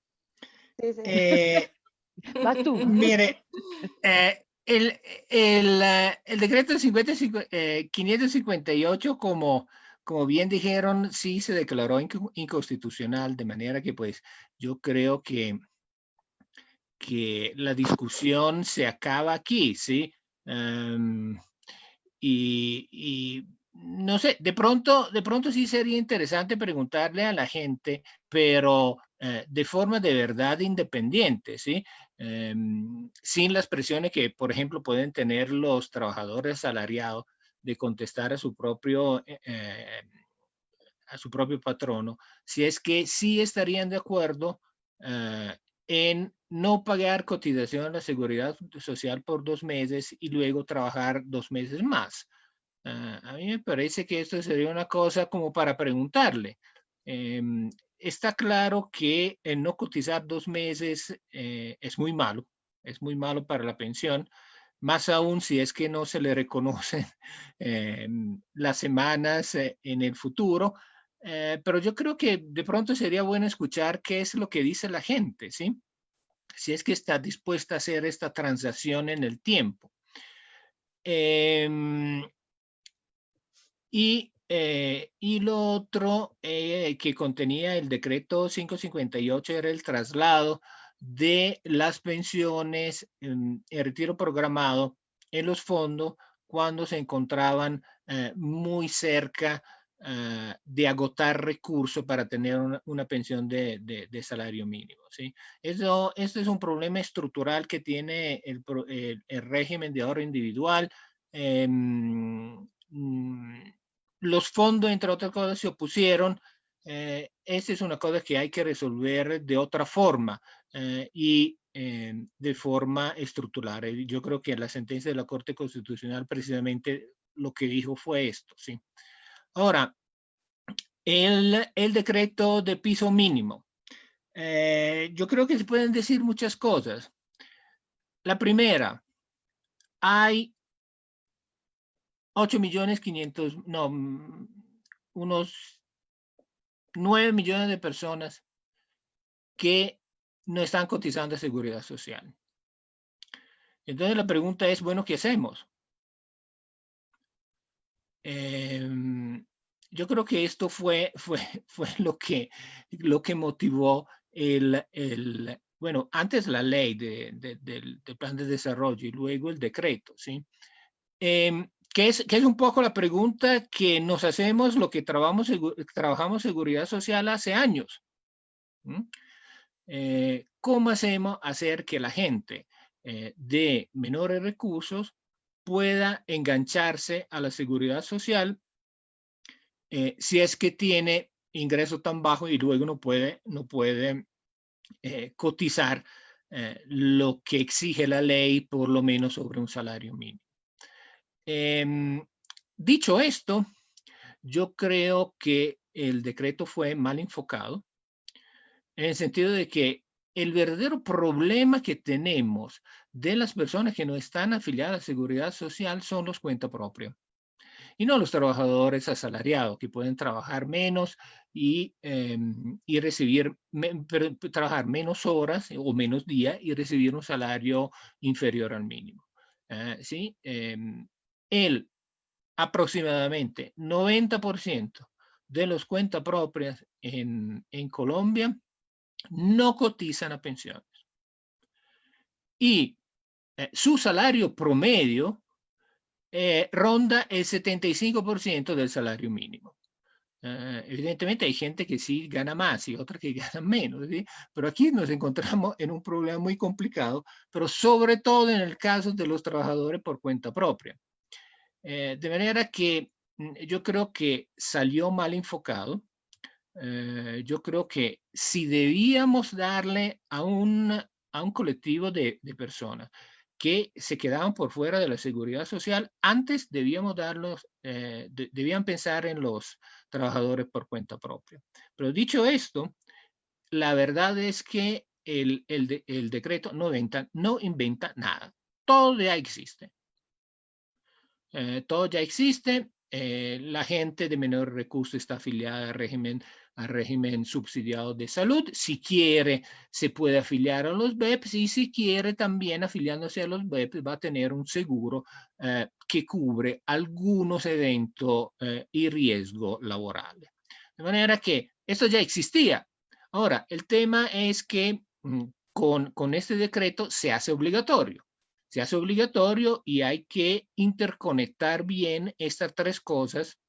Sí, sí. Vas tú. Mire, el decreto 558, como bien dijeron, sí se declaró inconstitucional, de manera que pues yo creo que la discusión se acaba aquí, ¿sí? Y no sé, de pronto sí sería interesante preguntarle a la gente, pero de forma de verdad independiente, ¿sí? Sin las presiones que, por ejemplo, pueden tener los trabajadores asalariados de contestar a su propio patrono, si es que sí estarían de acuerdo en no pagar cotización a la seguridad social por 2 meses y luego trabajar 2 meses más. A mí me parece que esto sería una cosa como para preguntarle. Está claro que no cotizar 2 meses es muy malo para la pensión, más aún si es que no se le reconocen las semanas en el futuro. Pero yo creo que de pronto sería bueno escuchar qué es lo que dice la gente, ¿sí? Si es que está dispuesta a hacer esta transacción en el tiempo. Y lo otro que contenía el decreto 558 era el traslado de las pensiones en retiro programado en los fondos cuando se encontraban muy cerca de agotar recursos para tener una pensión de salario mínimo, ¿sí? Esto es un problema estructural que tiene el régimen de ahorro individual. Los fondos, entre otras cosas, se opusieron. Esa es una cosa que hay que resolver de otra forma y de forma estructural. Yo creo que la sentencia de la Corte Constitucional precisamente lo que dijo fue esto, ¿sí? Ahora, el decreto de piso mínimo. Yo creo que se pueden decir muchas cosas. La primera, hay 8.500.000, no, unos 9 millones de personas que no están cotizando a seguridad social. Entonces la pregunta es, bueno, ¿qué hacemos? Yo creo que esto fue lo que motivó bueno, antes la ley del plan de desarrollo y luego el decreto, ¿sí? Que es un poco la pregunta que nos hacemos lo que trabajamos seguridad social hace años. ¿Cómo hacemos hacer que la gente de menores recursos pueda engancharse a la seguridad social si es que tiene ingreso tan bajo y luego no puede cotizar lo que exige la ley, por lo menos sobre un salario mínimo? Dicho esto, yo creo que el decreto fue mal enfocado, en el sentido de que el verdadero problema que tenemos de las personas que no están afiliadas a Seguridad Social son los cuentapropios y no los trabajadores asalariados, que pueden trabajar menos y trabajar menos horas o menos días y recibir un salario inferior al mínimo. ¿Sí? Aproximadamente 90% de los cuentapropios en Colombia no cotizan a pensiones. Y su salario promedio ronda el 75% del salario mínimo. Evidentemente hay gente que sí gana más y otra que gana menos, ¿sí? Pero aquí nos encontramos en un problema muy complicado, pero sobre todo en el caso de los trabajadores por cuenta propia. De manera que yo creo que salió mal enfocado. Yo creo que si debíamos darle a un colectivo de personas que se quedaban por fuera de la seguridad social, antes debíamos darlos, debían pensar en los trabajadores por cuenta propia. Pero dicho esto, la verdad es que el decreto no inventa nada. Todo ya existe. Todo ya existe. La gente de menor recurso está afiliada al régimen subsidiado de salud. Si quiere, se puede afiliar a los BEPS y si quiere también afiliándose a los BEPS va a tener un seguro que cubre algunos eventos y riesgos laborales. De manera que esto ya existía. Ahora, el tema es que con este decreto se hace obligatorio. Se hace obligatorio y hay que interconectar bien estas tres cosas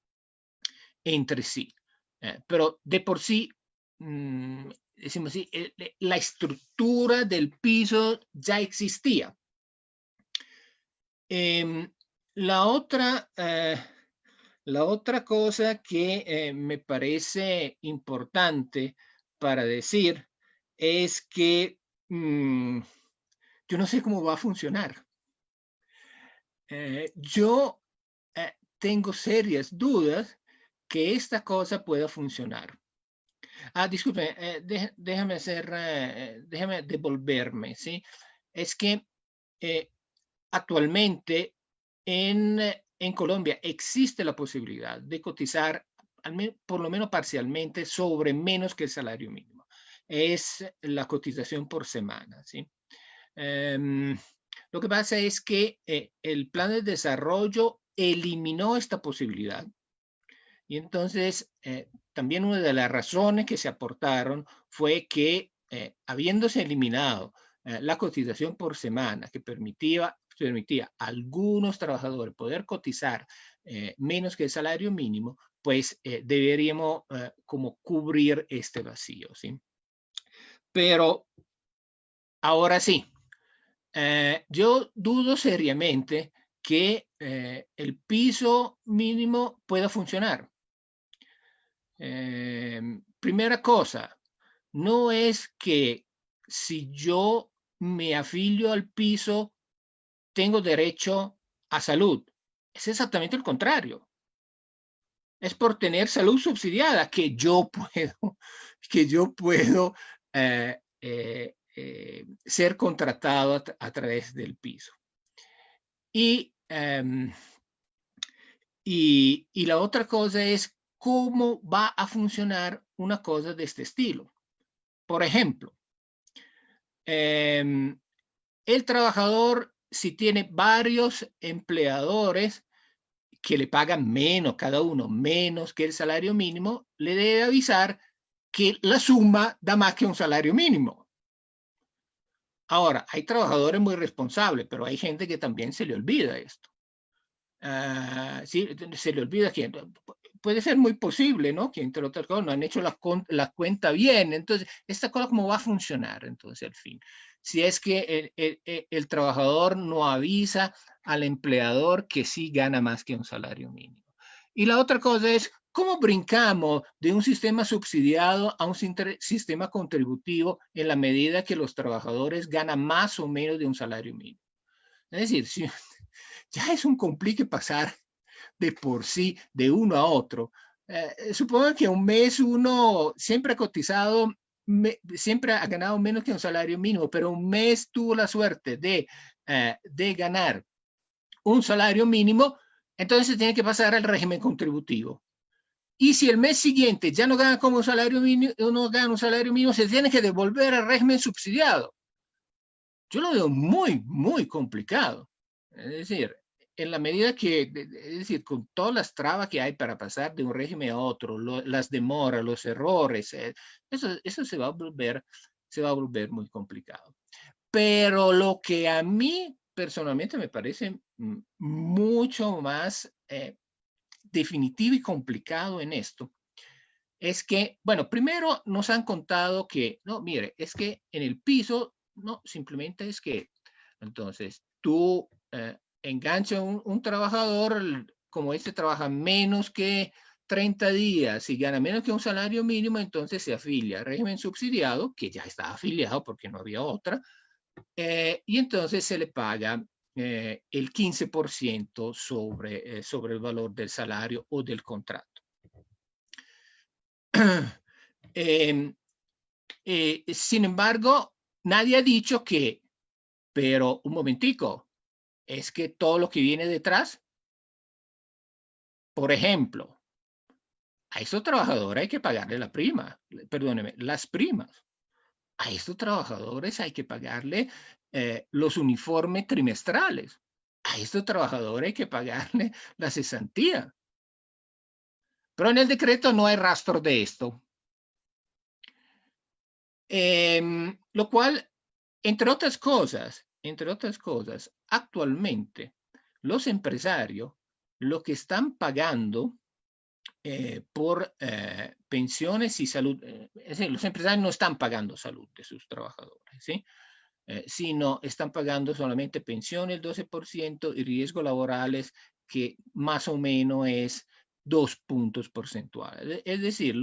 entre sí. Pero de por sí, decimos así, la estructura del piso ya existía. La otra cosa que me parece importante para decir es que yo no sé cómo va a funcionar. Yo tengo serias dudas que esta cosa pueda funcionar. Disculpe, déjame devolverme, ¿sí? Es que actualmente en Colombia existe la posibilidad de cotizar, por lo menos parcialmente, sobre menos que el salario mínimo. Es la cotización por semana, ¿sí? Lo que pasa es que el plan de desarrollo eliminó esta posibilidad. Y entonces, también una de las razones que se aportaron fue que, habiéndose eliminado la cotización por semana, que permitía a algunos trabajadores poder cotizar menos que el salario mínimo, pues deberíamos como cubrir este vacío, ¿sí? Pero ahora sí, yo dudo seriamente que el piso mínimo pueda funcionar. Primera cosa, no es que si yo me afilio al piso tengo derecho a salud. Es exactamente el contrario. Es por tener salud subsidiada que yo puedo ser contratado a través del piso. Y la otra cosa es cómo va a funcionar una cosa de este estilo. Por ejemplo, el trabajador, si tiene varios empleadores que le pagan menos, cada uno menos que el salario mínimo, le debe avisar que la suma da más que un salario mínimo. Ahora, hay trabajadores muy responsables, pero hay gente que también se le olvida esto. Sí, se le olvida que puede ser muy posible, ¿no? Que entre otras cosas no han hecho la cuenta bien. Entonces, esta cosa cómo va a funcionar, entonces, al fin. Si es que el trabajador no avisa al empleador que sí gana más que un salario mínimo. Y la otra cosa es, ¿cómo brincamos de un sistema subsidiado a un sistema contributivo en la medida que los trabajadores ganan más o menos de un salario mínimo? Es decir, si ya es un complique pasar de por sí de uno a otro. Supongo que un mes uno siempre ha cotizado, siempre ha ganado menos que un salario mínimo, pero un mes tuvo la suerte de ganar un salario mínimo, entonces se tiene que pasar al régimen contributivo. Y si el mes siguiente ya no gana como un salario mínimo, se tiene que devolver al régimen subsidiado. Yo lo veo muy, muy complicado. Es decir, en la medida que, es decir, con todas las trabas que hay para pasar de un régimen a otro, las demoras, los errores, eso se va a volver muy complicado. Pero lo que a mí personalmente me parece mucho más definitivo y complicado en esto es que, bueno, primero nos han contado que, no, mire, es que en el piso, no, simplemente es que, entonces, tú enganchas un trabajador, como este trabaja menos que 30 días y gana menos que un salario mínimo, entonces se afilia al régimen subsidiado, que ya está afiliado porque no había otra, y entonces se le paga el 15% sobre el valor del salario o del contrato. Sin embargo, nadie ha dicho que, pero un momentico, es que todo lo que viene detrás, por ejemplo, a estos trabajadores hay que pagarle las primas. A estos trabajadores hay que pagarle los uniformes trimestrales. A estos trabajadores hay que pagarle la cesantía. Pero en el decreto no hay rastro de esto. Lo cual, entre otras cosas, actualmente los empresarios lo que están pagando por pensiones y salud. Es decir, los empresarios no están pagando salud de sus trabajadores, ¿sí? Sino están pagando solamente pensiones el 12% y riesgos laborales que más o menos es 2 puntos porcentuales. Es decir,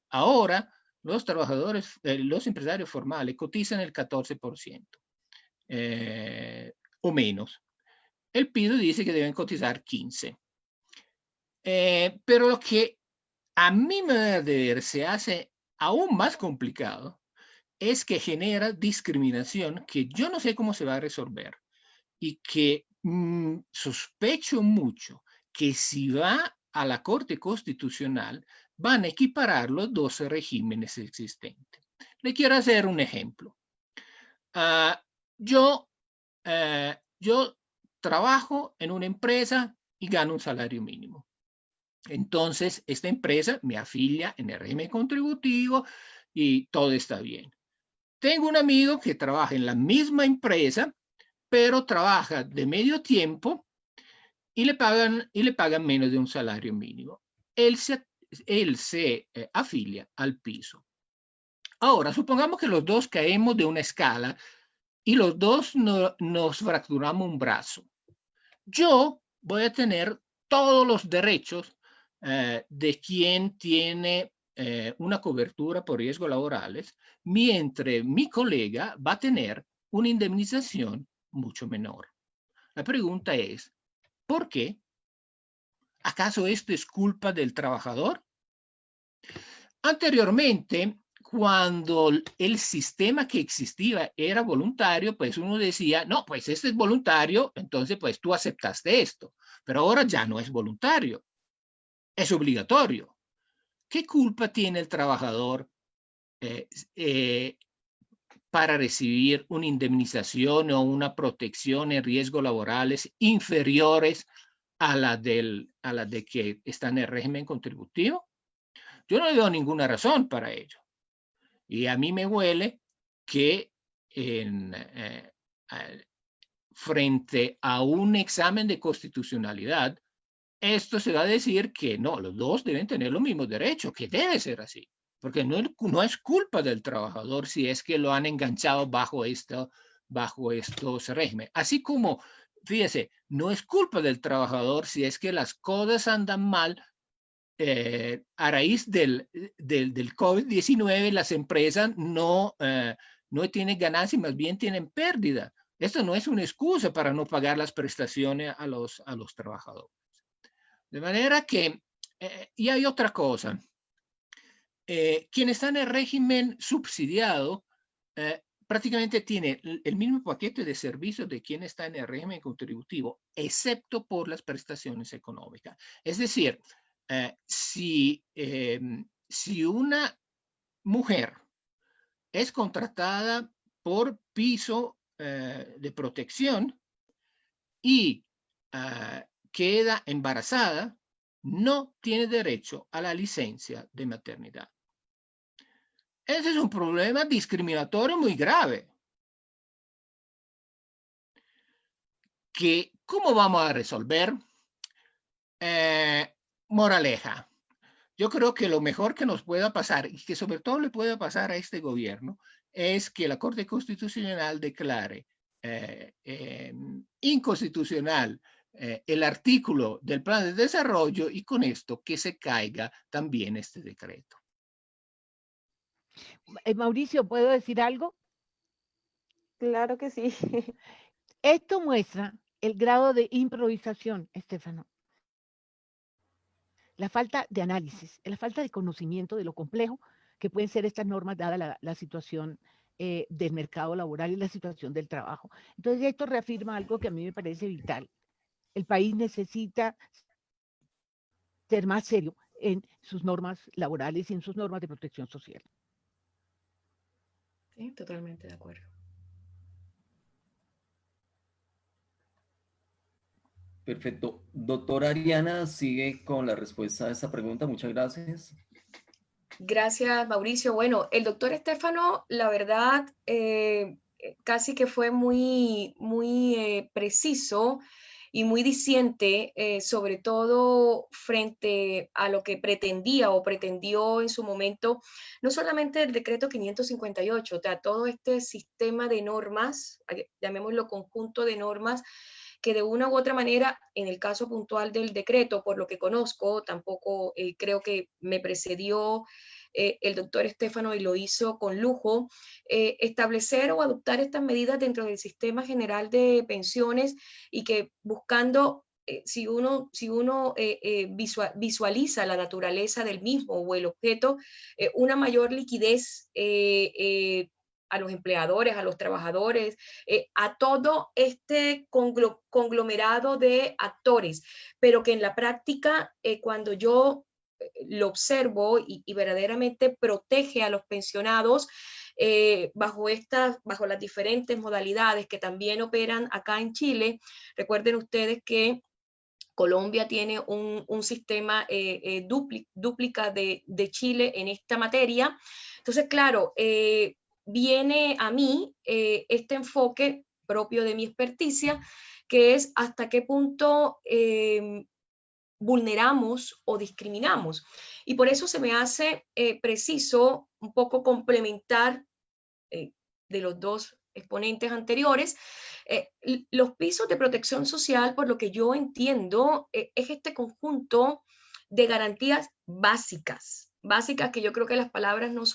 ahora los trabajadores, los empresarios formales cotizan el 14% o menos. El PIDO dice que deben cotizar 15%. Pero lo que a mi manera de ver se hace aún más complicado es que genera discriminación que yo no sé cómo se va a resolver y que sospecho mucho que si va a la Corte Constitucional van a equiparar los dos regímenes existentes. Le quiero hacer un ejemplo. Yo trabajo en una empresa y gano un salario mínimo. Entonces, esta empresa me afilia en el régimen contributivo y todo está bien. Tengo un amigo que trabaja en la misma empresa, pero trabaja de medio tiempo y le pagan menos de un salario mínimo. Él se afilia al piso. Ahora, supongamos que los dos caemos de una escala y los dos nos fracturamos un brazo. Yo voy a tener todos los derechos de quien tiene una cobertura por riesgos laborales, mientras mi colega va a tener una indemnización mucho menor. La pregunta es, ¿por qué? ¿Acaso esto es culpa del trabajador? Anteriormente, cuando el sistema que existía era voluntario, pues uno decía, no, pues este es voluntario, entonces pues tú aceptaste esto. Pero ahora ya no es voluntario, es obligatorio. ¿Qué culpa tiene el trabajador para recibir una indemnización o una protección en riesgos laborales inferiores a la de que está en el régimen contributivo? Yo no le veo ninguna razón para ello. Y a mí me huele que frente a un examen de constitucionalidad, esto se va a decir que no, los dos deben tener los mismos derechos, que debe ser así, porque no es culpa del trabajador si es que lo han enganchado bajo estos regímenes. Así como, fíjese, no es culpa del trabajador si es que las cosas andan mal. A raíz del COVID-19, las empresas no tienen ganancia, más bien tienen pérdida. Esto no es una excusa para no pagar las prestaciones a los trabajadores. De manera que, y hay otra cosa, quien está en el régimen subsidiado prácticamente tiene el mismo paquete de servicios de quien está en el régimen contributivo, excepto por las prestaciones económicas. Es decir, si una mujer es contratada por piso de protección y queda embarazada, no tiene derecho a la licencia de maternidad. Ese es un problema discriminatorio muy grave. ¿Cómo vamos a resolver? Moraleja. Yo creo que lo mejor que nos pueda pasar, y que sobre todo le pueda pasar a este gobierno, es que la Corte Constitucional declare inconstitucional el artículo del plan de desarrollo y con esto que se caiga también este decreto. Mauricio, ¿puedo decir algo? Claro que sí. Esto muestra el grado de improvisación, Estefano. La falta de análisis, la falta de conocimiento de lo complejo que pueden ser estas normas dada la situación del mercado laboral y la situación del trabajo. Entonces esto reafirma algo que a mí me parece vital. El país necesita ser más serio en sus normas laborales y en sus normas de protección social. Sí, totalmente de acuerdo. Perfecto. Doctora Ariana, sigue con la respuesta a esta pregunta. Muchas gracias. Gracias, Mauricio. Bueno, el doctor Estefano, la verdad, casi que fue muy preciso y muy diciente, sobre todo frente a lo que pretendía o pretendió en su momento, no solamente el decreto 558, o sea, todo este sistema de normas, llamémoslo conjunto de normas, que de una u otra manera, en el caso puntual del decreto, por lo que conozco, tampoco creo que me precedió el doctor Estéfano y lo hizo con lujo, establecer o adoptar estas medidas dentro del sistema general de pensiones y que buscando, si uno visualiza la naturaleza del mismo o el objeto, una mayor liquidez a los empleadores, a los trabajadores, a todo este conglomerado de actores, pero que en la práctica, cuando yo lo observo y verdaderamente protege a los pensionados bajo las diferentes modalidades que también operan acá en Chile. Recuerden ustedes que Colombia tiene un sistema dúplica de Chile en esta materia. Entonces, claro, viene a mí este enfoque propio de mi experticia, que es hasta qué punto vulneramos o discriminamos. Y por eso se me hace preciso un poco complementar de los dos exponentes anteriores. Los pisos de protección social, por lo que yo entiendo, es este conjunto de garantías básicas que yo creo que las palabras no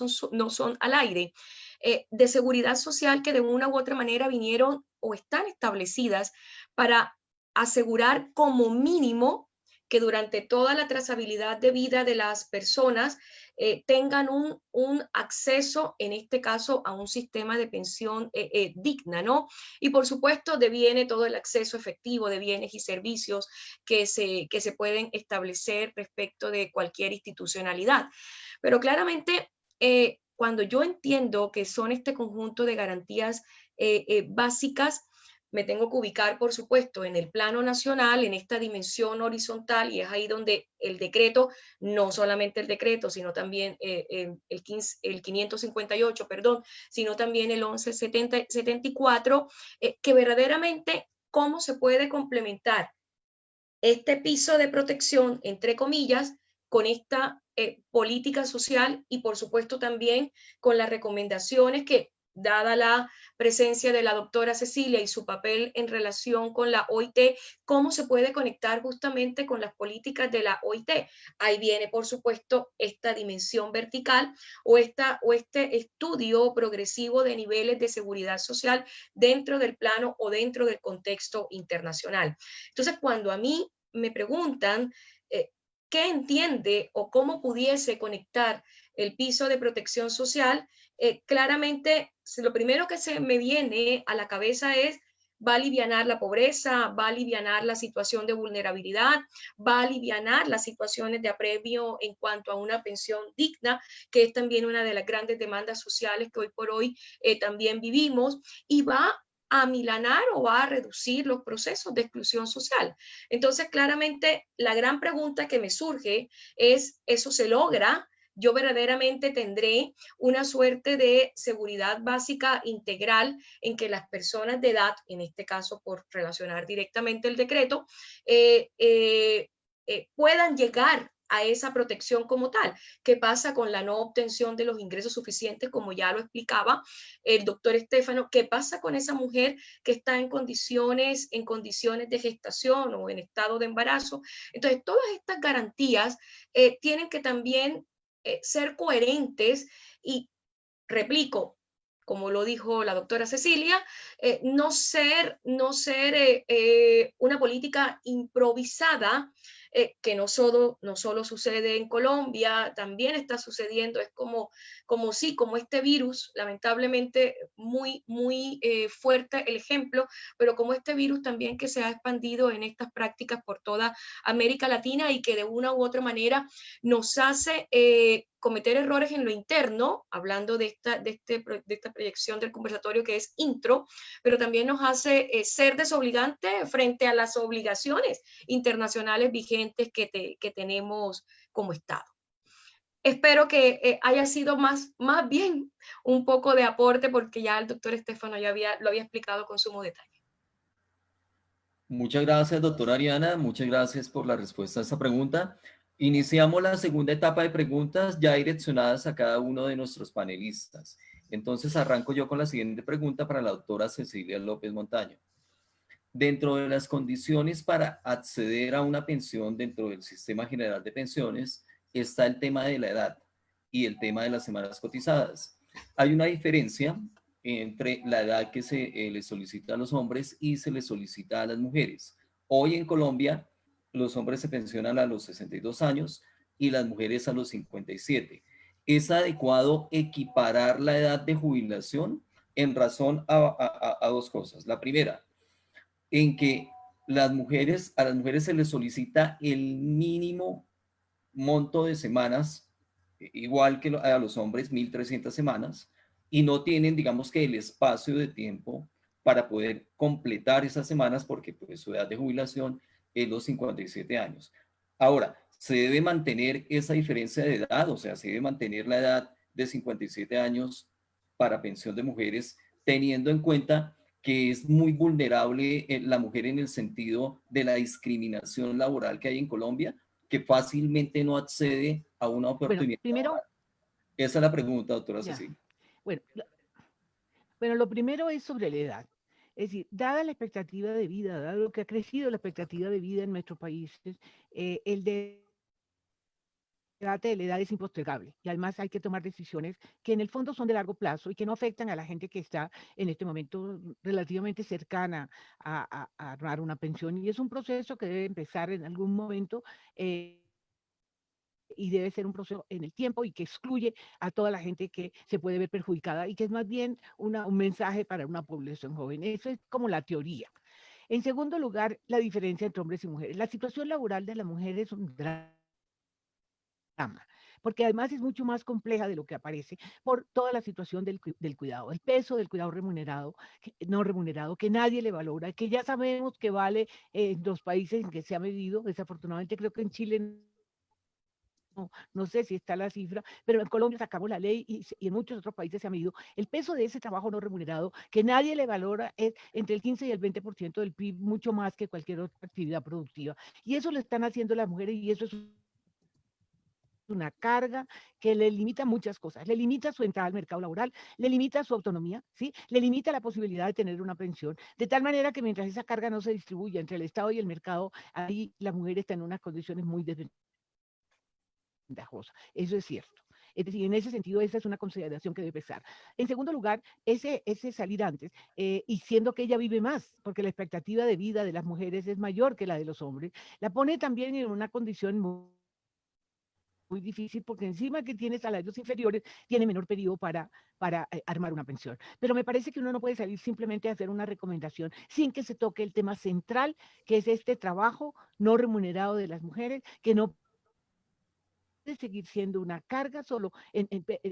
son al aire, de seguridad social que de una u otra manera vinieron o están establecidas para asegurar como mínimo que durante toda la trazabilidad de vida de las personas tengan un acceso, en este caso, a un sistema de pensión digna, ¿no? Y por supuesto deviene todo el acceso efectivo de bienes y servicios que se pueden establecer respecto de cualquier institucionalidad. Pero claramente, cuando yo entiendo que son este conjunto de garantías básicas, me tengo que ubicar, por supuesto, en el plano nacional, en esta dimensión horizontal, y es ahí donde el decreto, no solamente el decreto, sino también el 558, perdón, sino también el 1174, que verdaderamente cómo se puede complementar este piso de protección, entre comillas, con esta política social y, por supuesto, también con las recomendaciones que, dada la presencia de la doctora Cecilia y su papel en relación con la OIT, cómo se puede conectar justamente con las políticas de la OIT. Ahí viene, por supuesto, esta dimensión vertical o este estudio progresivo de niveles de seguridad social dentro del plano o dentro del contexto internacional. Entonces, cuando a mí me preguntan qué entiende o cómo pudiese conectar el piso de protección social, claramente lo primero que se me viene a la cabeza es: va a alivianar la pobreza, va a alivianar la situación de vulnerabilidad, va a alivianar las situaciones de apremio en cuanto a una pensión digna, que es también una de las grandes demandas sociales que hoy por hoy también vivimos, y va a amilanar o va a reducir los procesos de exclusión social. Entonces, claramente, la gran pregunta que me surge es: ¿eso se logra? Yo verdaderamente tendré una suerte de seguridad básica integral en que las personas de edad, en este caso por relacionar directamente el decreto, puedan llegar a esa protección como tal. ¿Qué pasa con la no obtención de los ingresos suficientes, como ya lo explicaba el doctor Estéfano? ¿Qué pasa con esa mujer que está en condiciones de gestación o en estado de embarazo? Entonces, todas estas garantías tienen que también ser coherentes y, replico, como lo dijo la doctora Cecilia, no ser una política improvisada, que no solo sucede en Colombia, también está sucediendo, es como este virus, lamentablemente muy fuerte el ejemplo, pero como este virus también que se ha expandido en estas prácticas por toda América Latina y que de una u otra manera nos hace cometer errores en lo interno, hablando de esta proyección del conversatorio que es intro, pero también nos hace ser desobligante frente a las obligaciones internacionales vigentes que tenemos como Estado. Espero que haya sido más bien un poco de aporte, porque ya el doctor Estéfano lo había explicado con sumo detalle. Muchas gracias, doctora Ariana. Muchas gracias por la respuesta a esta pregunta. Iniciamos la segunda etapa de preguntas ya direccionadas a cada uno de nuestros panelistas. Entonces arranco yo con la siguiente pregunta para la doctora Cecilia López Montaño. Dentro de las condiciones para acceder a una pensión dentro del Sistema General de Pensiones está el tema de la edad y el tema de las semanas cotizadas. Hay una diferencia entre la edad que se le solicita a los hombres y se le solicita a las mujeres. Hoy en Colombia, los hombres se pensionan a los 62 años y las mujeres a los 57. ¿Es adecuado equiparar la edad de jubilación? En razón a dos cosas. La primera, en que a las mujeres se les solicita el mínimo monto de semanas, igual que a los hombres, 1.300 semanas, y no tienen, digamos que el espacio de tiempo para poder completar esas semanas porque pues, su edad de jubilación es los 57 años. Ahora, se debe mantener esa diferencia de edad, o sea, se debe mantener la edad de 57 años para pensión de mujeres, teniendo en cuenta que es muy vulnerable la mujer en el sentido de la discriminación laboral que hay en Colombia, que fácilmente no accede a una oportunidad. Bueno, primero, esa es la pregunta, doctora Cecilia. Bueno, lo primero es sobre la edad. Es decir, dada la expectativa de vida, dado lo que ha crecido la expectativa de vida en nuestros países, el debate de la edad es impostergable y además hay que tomar decisiones que en el fondo son de largo plazo y que no afectan a la gente que está en este momento relativamente cercana a armar una pensión, y es un proceso que debe empezar en algún momento y debe ser un proceso en el tiempo y que excluye a toda la gente que se puede ver perjudicada y que es más bien un mensaje para una población joven. Eso es como la teoría. En segundo lugar, la diferencia entre hombres y mujeres. La situación laboral de la mujer es un drama, porque además es mucho más compleja de lo que aparece por toda la situación del cuidado, el peso del cuidado remunerado, no remunerado, que nadie le valora, que ya sabemos que vale en los países en que se ha medido. Desafortunadamente creo que en Chile no sé si está la cifra, pero en Colombia sacamos la ley y en muchos otros países se ha medido. El peso de ese trabajo no remunerado, que nadie le valora, es entre el 15 y el 20% del PIB, mucho más que cualquier otra actividad productiva. Y eso lo están haciendo las mujeres y eso es una carga que le limita muchas cosas. Le limita su entrada al mercado laboral, le limita su autonomía, ¿sí? Le limita la posibilidad de tener una pensión, de tal manera que mientras esa carga no se distribuya entre el Estado y el mercado, ahí la mujer está en unas condiciones muy desventajadas. Eso es cierto. Es decir, en ese sentido, esa es una consideración que debe pesar. En segundo lugar, ese salir antes, y siendo que ella vive más, porque la expectativa de vida de las mujeres es mayor que la de los hombres, la pone también en una condición muy difícil, porque encima que tiene salarios inferiores, tiene menor periodo para armar una pensión. Pero me parece que uno no puede salir simplemente a hacer una recomendación sin que se toque el tema central, que es este trabajo no remunerado de las mujeres, que no de seguir siendo una carga solo en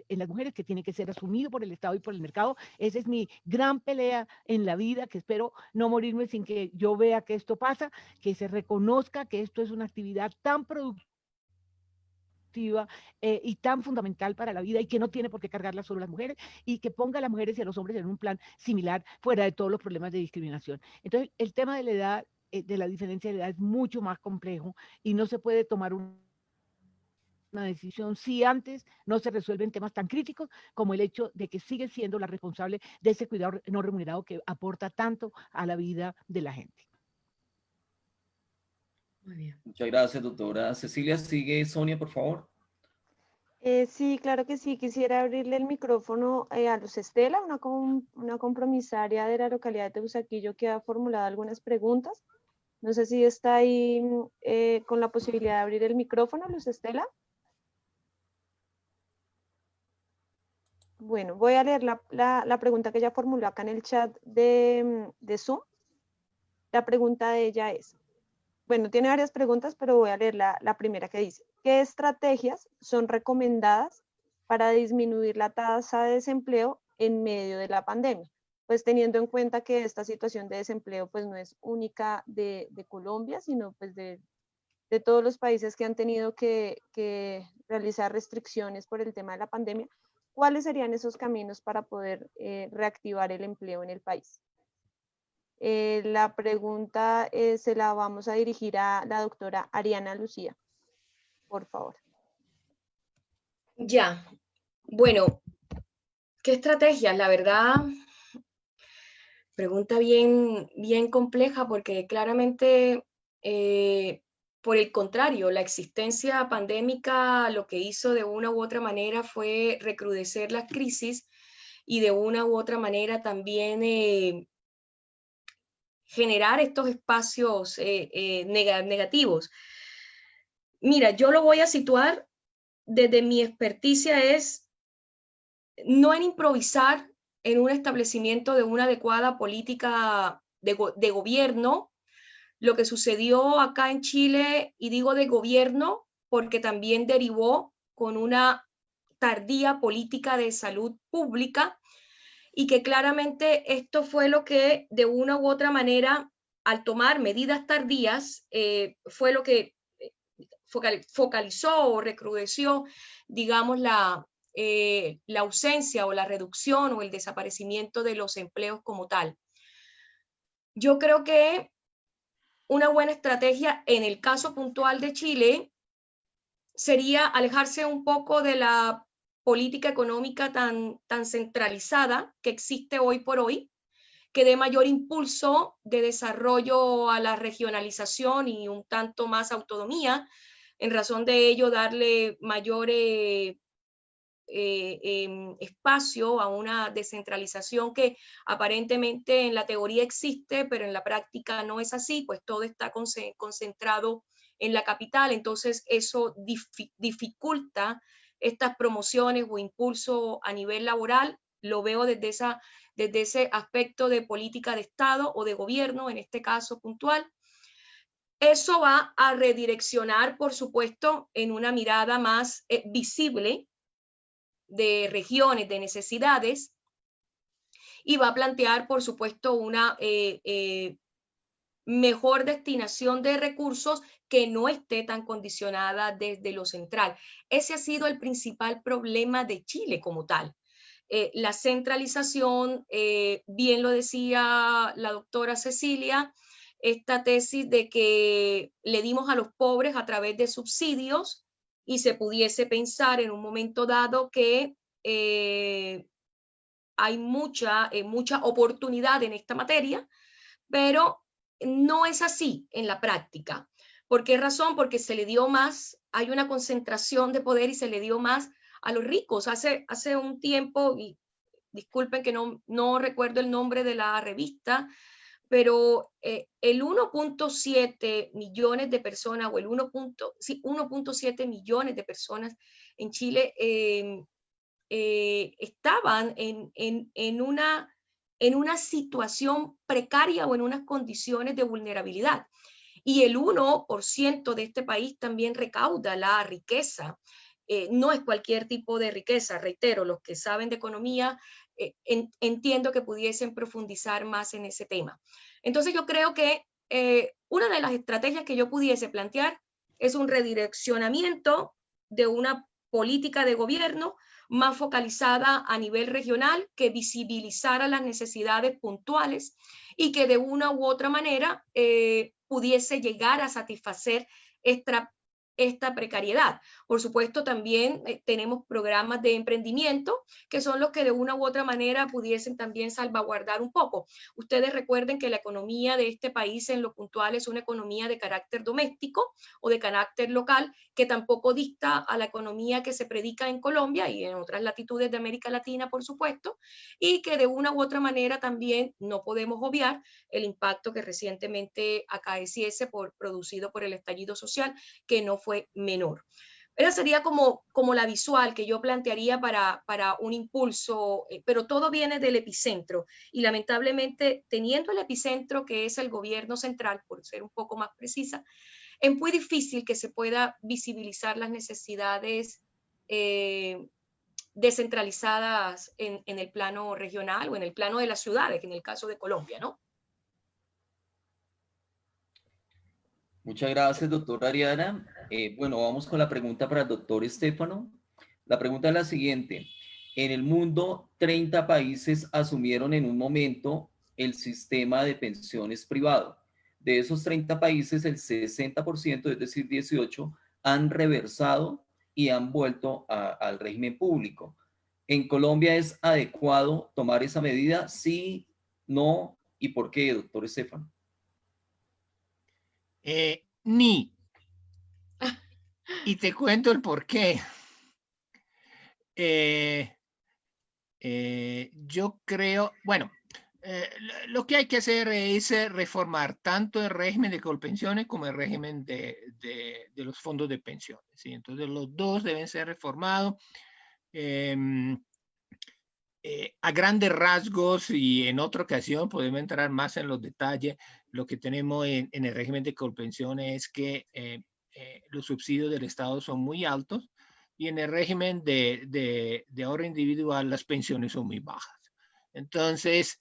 las mujeres, que tiene que ser asumido por el Estado y por el mercado. Esa es mi gran pelea en la vida, que espero no morirme sin que yo vea que esto pasa, que se reconozca que esto es una actividad tan productiva y tan fundamental para la vida y que no tiene por qué cargarla solo las mujeres, y que ponga a las mujeres y a los hombres en un plan similar fuera de todos los problemas de discriminación. Entonces, el tema de la edad, de la diferencia de edad, es mucho más complejo y no se puede tomar una decisión si antes no se resuelven temas tan críticos como el hecho de que sigue siendo la responsable de ese cuidado no remunerado que aporta tanto a la vida de la gente. Muy bien. Muchas gracias, doctora Cecilia. Sigue Sonia, por favor. Sí, claro que sí. Quisiera abrirle el micrófono a Luz Estela, una compromisaria de la localidad de Teusaquillo que ha formulado algunas preguntas. No sé si está ahí con la posibilidad de abrir el micrófono, Luz Estela. Bueno, voy a leer la pregunta que ella formuló acá en el chat de Zoom. La pregunta de ella es, bueno, tiene varias preguntas, pero voy a leer la primera, que dice: ¿qué estrategias son recomendadas para disminuir la tasa de desempleo en medio de la pandemia? Pues teniendo en cuenta que esta situación de desempleo pues no es única de Colombia, sino pues de todos los países que han tenido que realizar restricciones por el tema de la pandemia. ¿Cuáles serían esos caminos para poder reactivar el empleo en el país? La pregunta se la vamos a dirigir a la doctora Ariana Lucía, por favor. Ya, bueno, ¿qué estrategias? La verdad, pregunta bien compleja porque claramente, por el contrario, la existencia pandémica lo que hizo de una u otra manera fue recrudecer las crisis y de una u otra manera también generar estos espacios negativos. Mira, yo lo voy a situar desde mi experticia es no en improvisar en un establecimiento de una adecuada política de gobierno. Lo que sucedió acá en Chile, y digo de gobierno porque también derivó con una tardía política de salud pública, y que claramente esto fue lo que de una u otra manera, al tomar medidas tardías, fue lo que focalizó o recrudeció, digamos, la ausencia o la reducción o el desaparecimiento de los empleos como tal. Yo creo que una buena estrategia en el caso puntual de Chile sería alejarse un poco de la política económica tan centralizada que existe hoy por hoy, que dé mayor impulso de desarrollo a la regionalización y un tanto más autonomía. En razón de ello, darle mayor espacio a una descentralización que aparentemente en la teoría existe, pero en la práctica no es así, pues todo está concentrado en la capital. Entonces eso dificulta estas promociones o impulso a nivel laboral. Lo veo desde ese aspecto de política de Estado o de gobierno, en este caso puntual. Eso va a redireccionar, por supuesto, en una mirada más visible de regiones, de necesidades, y va a plantear, por supuesto, una mejor destinación de recursos que no esté tan condicionada desde lo central. Ese ha sido el principal problema de Chile como tal. La centralización, bien lo decía la doctora Cecilia, esta tesis de que le dimos a los pobres a través de subsidios y se pudiese pensar en un momento dado que hay mucha oportunidad en esta materia, pero no es así en la práctica. ¿Por qué razón? Porque se le dio más, hay una concentración de poder y se le dio más a los ricos. Hace un tiempo, y disculpen que no recuerdo el nombre de la revista, pero el 1.7 millones de personas, o el 1.7 millones de personas en Chile estaban en una situación precaria o en unas condiciones de vulnerabilidad. Y el 1% de este país también recauda la riqueza. No es cualquier tipo de riqueza, reitero, los que saben de economía entiendo que pudiesen profundizar más en ese tema. Entonces yo creo que una de las estrategias que yo pudiese plantear es un redireccionamiento de una política de gobierno más focalizada a nivel regional, que visibilizara las necesidades puntuales y que de una u otra manera pudiese llegar a satisfacer esta precariedad. Por supuesto, también tenemos programas de emprendimiento que son los que de una u otra manera pudiesen también salvaguardar un poco. Ustedes recuerden que la economía de este país en lo puntual es una economía de carácter doméstico o de carácter local, que tampoco dista a la economía que se predica en Colombia y en otras latitudes de América Latina, por supuesto, y que de una u otra manera también no podemos obviar el impacto que recientemente acaeciese producido por el estallido social, que no fue menor. Esa sería como la visual que yo plantearía para un impulso, pero todo viene del epicentro, y lamentablemente teniendo el epicentro que es el gobierno central, por ser un poco más precisa, es muy difícil que se pueda visibilizar las necesidades descentralizadas en el plano regional o en el plano de las ciudades, en el caso de Colombia, ¿no? Muchas gracias, doctora Ariana. Bueno, vamos con la pregunta para el doctor Estefano. La pregunta es la siguiente. En el mundo, 30 países asumieron en un momento el sistema de pensiones privado. De esos 30 países, el 60%, es decir, 18, han reversado y han vuelto al régimen público. ¿En Colombia es adecuado tomar esa medida? Sí, no, ¿y por qué, doctor Estefano? Ni. Y te cuento el por qué. Yo creo, bueno, lo que hay que hacer es reformar tanto el régimen de colpensiones como el régimen de los fondos de pensiones, ¿sí? Entonces los dos deben ser reformados. A grandes rasgos, y en otra ocasión podemos entrar más en los detalles, lo que tenemos en el régimen de colpensiones es que los subsidios del Estado son muy altos, y en el régimen de ahorro individual las pensiones son muy bajas. Entonces,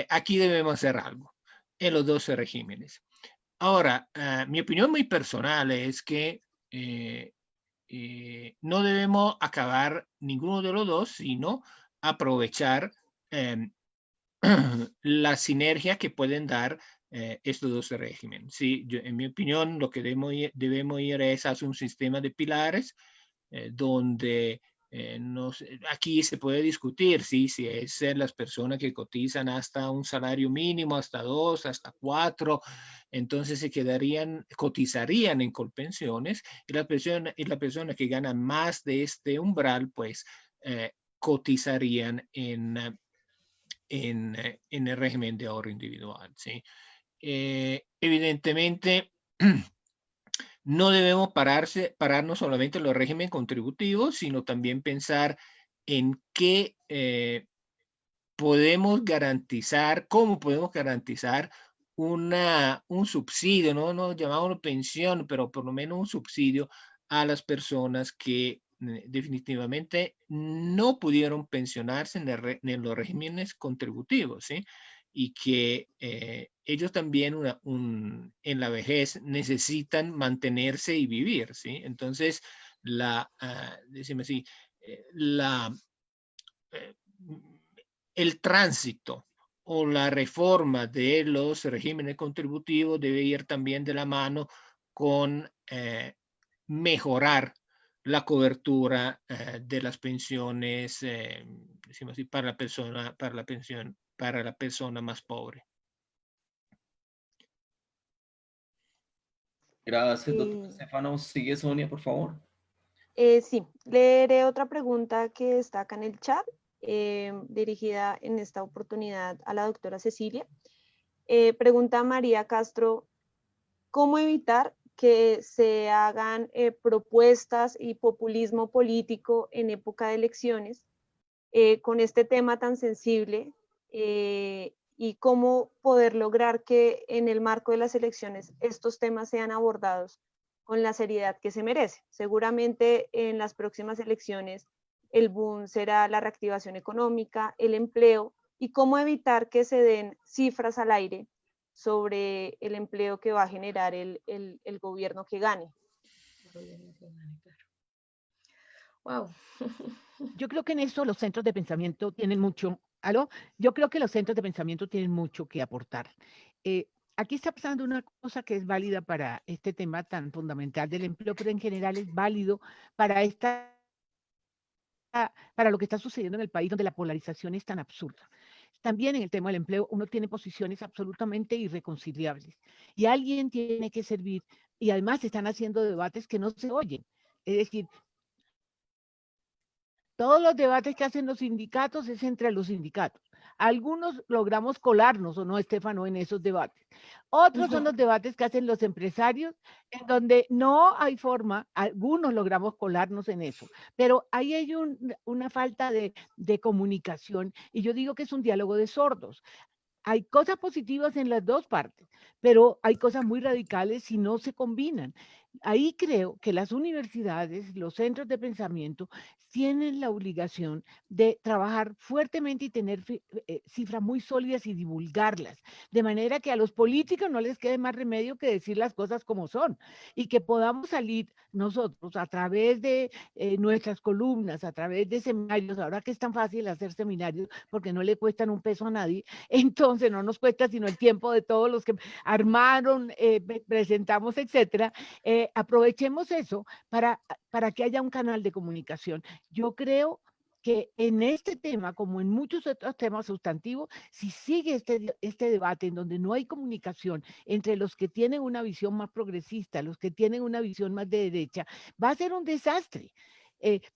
aquí debemos hacer algo en los dos regímenes. Ahora, mi opinión muy personal es que no debemos acabar ninguno de los dos, sino aprovechar la sinergia que pueden dar estos dos regímenes. Sí, en mi opinión, lo que debemos ir es hacia un sistema de pilares donde aquí se puede discutir si es las personas que cotizan hasta un salario mínimo, hasta 2, hasta 4, entonces cotizarían en colpensiones, y la persona que gana más de este umbral, pues cotizarían en el régimen de ahorro individual, ¿sí? Evidentemente, no debemos pararnos solamente en los regímenes contributivos, sino también pensar en qué podemos garantizar, cómo podemos garantizar un subsidio, no llamamos pensión, pero por lo menos un subsidio a las personas que definitivamente no pudieron pensionarse en los regímenes contributivos, ¿sí? Y que ellos también en la vejez necesitan mantenerse y vivir, ¿sí? Entonces, decime así, el tránsito o la reforma de los regímenes contributivos debe ir también de la mano con mejorar la cobertura de las pensiones, decimos así, para la persona más pobre. Gracias, doctor Estefano. Sigue, Sonia, por favor. Sí, leeré otra pregunta que está acá en el chat, dirigida en esta oportunidad a la doctora Cecilia. Pregunta María Castro, ¿cómo evitar que se hagan propuestas y populismo político en época de elecciones con este tema tan sensible, y cómo poder lograr que en el marco de las elecciones estos temas sean abordados con la seriedad que se merece? Seguramente en las próximas elecciones el boom será la reactivación económica, el empleo, y cómo evitar que se den cifras al aire sobre el empleo que va a generar el gobierno que gane. Wow. Yo creo que en eso los centros de pensamiento tienen mucho, Yo creo que los centros de pensamiento tienen mucho que aportar. Aquí está pasando una cosa que es válida para este tema tan fundamental del empleo, pero en general es válido para para lo que está sucediendo en el país, donde la polarización es tan absurda. También en el tema del empleo uno tiene posiciones absolutamente irreconciliables y alguien tiene que servir, y además se están haciendo debates que no se oyen. Es decir, todos los debates que hacen los sindicatos es entre los sindicatos. Algunos logramos colarnos, ¿o no, Estefano, en esos debates? Otros son los debates que hacen los empresarios, en donde no hay forma, algunos logramos colarnos en eso, pero ahí hay una falta de comunicación, y yo digo que es un diálogo de sordos. Hay cosas positivas en las dos partes, pero hay cosas muy radicales si no se combinan. Ahí creo que las universidades, los centros de pensamiento, tienen la obligación de trabajar fuertemente y tener cifras muy sólidas y divulgarlas, de manera que a los políticos no les quede más remedio que decir las cosas como son, y que podamos salir nosotros a través de nuestras columnas, a través de seminarios, ahora que es tan fácil hacer seminarios porque no le cuestan un peso a nadie, entonces no nos cuesta sino el tiempo de todos los que armaron, presentamos, etcétera. Aprovechemos eso para que haya un canal de comunicación. Yo creo que en este tema, como en muchos otros temas sustantivos, si sigue este debate en donde no hay comunicación entre los que tienen una visión más progresista, los que tienen una visión más de derecha, va a ser un desastre.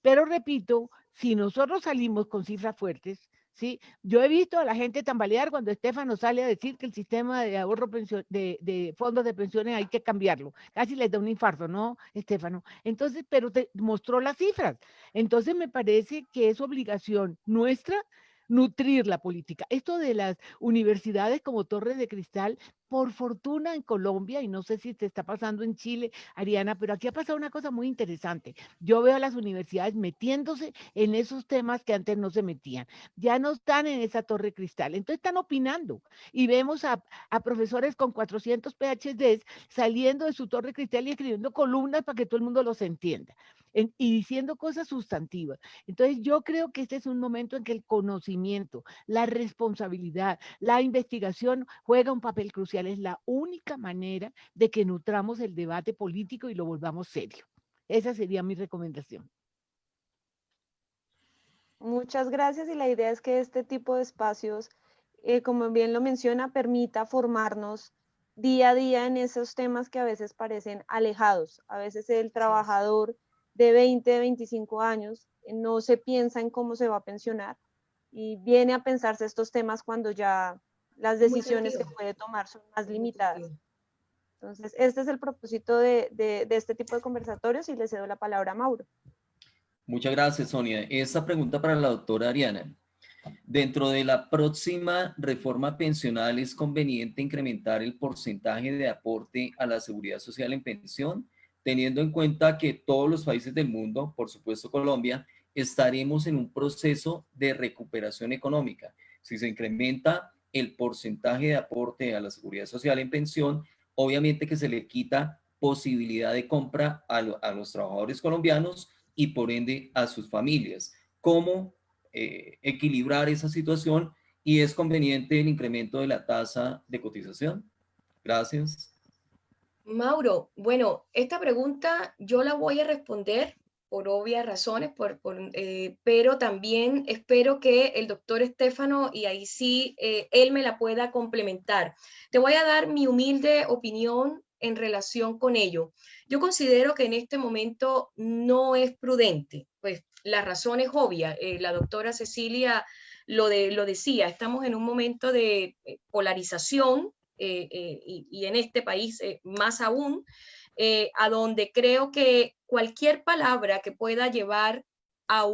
Pero repito, si nosotros salimos con cifras fuertes, ¿sí? Yo he visto a la gente tambalear cuando Estefano sale a decir que el sistema de ahorro de fondos de pensiones hay que cambiarlo. Casi les da un infarto, ¿no, Estefano? Entonces, pero te mostró las cifras. Entonces, me parece que es obligación nuestra nutrir la política. Esto de las universidades como Torres de Cristal, por fortuna en Colombia, y no sé si te está pasando en Chile, Ariana, pero aquí ha pasado una cosa muy interesante. Yo veo a las universidades metiéndose en esos temas que antes no se metían. Ya no están en esa torre cristal, entonces están opinando. Y vemos a profesores con 400 PhDs saliendo de su torre cristal y escribiendo columnas para que todo el mundo los entienda. Y diciendo cosas sustantivas. Entonces yo creo que este es un momento en que el conocimiento, la responsabilidad, la investigación juega un papel crucial. Es la única manera de que nutramos el debate político y lo volvamos serio. Esa sería mi recomendación. Muchas gracias, y la idea es que este tipo de espacios, como bien lo menciona, permita formarnos día a día en esos temas que a veces parecen alejados. A veces el trabajador de 20, 25 años no se piensa en cómo se va a pensionar y viene a pensarse estos temas cuando ya las decisiones que puede tomar son más limitadas. Entonces, este es el propósito de este tipo de conversatorios, y le cedo la palabra a Mauro. Muchas gracias, Sonia. Esta pregunta para la doctora Ariana. Dentro de la próxima reforma pensional, ¿es conveniente incrementar el porcentaje de aporte a la seguridad social en pensión, teniendo en cuenta que todos los países del mundo, por supuesto Colombia, estaremos en un proceso de recuperación económica? Si se incrementa el porcentaje de aporte a la seguridad social en pensión, obviamente que se le quita posibilidad de compra a los trabajadores colombianos y por ende a sus familias. ¿Cómo equilibrar esa situación, y es conveniente el incremento de la tasa de cotización? Gracias. Mauro, bueno, esta pregunta yo la voy a responder por obvias razones, pero también espero que el doctor Estefano, y ahí sí, él me la pueda complementar. Te voy a dar mi humilde opinión en relación con ello. Yo considero que en este momento no es prudente, pues la razón es obvia. La doctora Cecilia lo decía, estamos en un momento de polarización, y en este país más aún, a donde creo que cualquier palabra que pueda llevar a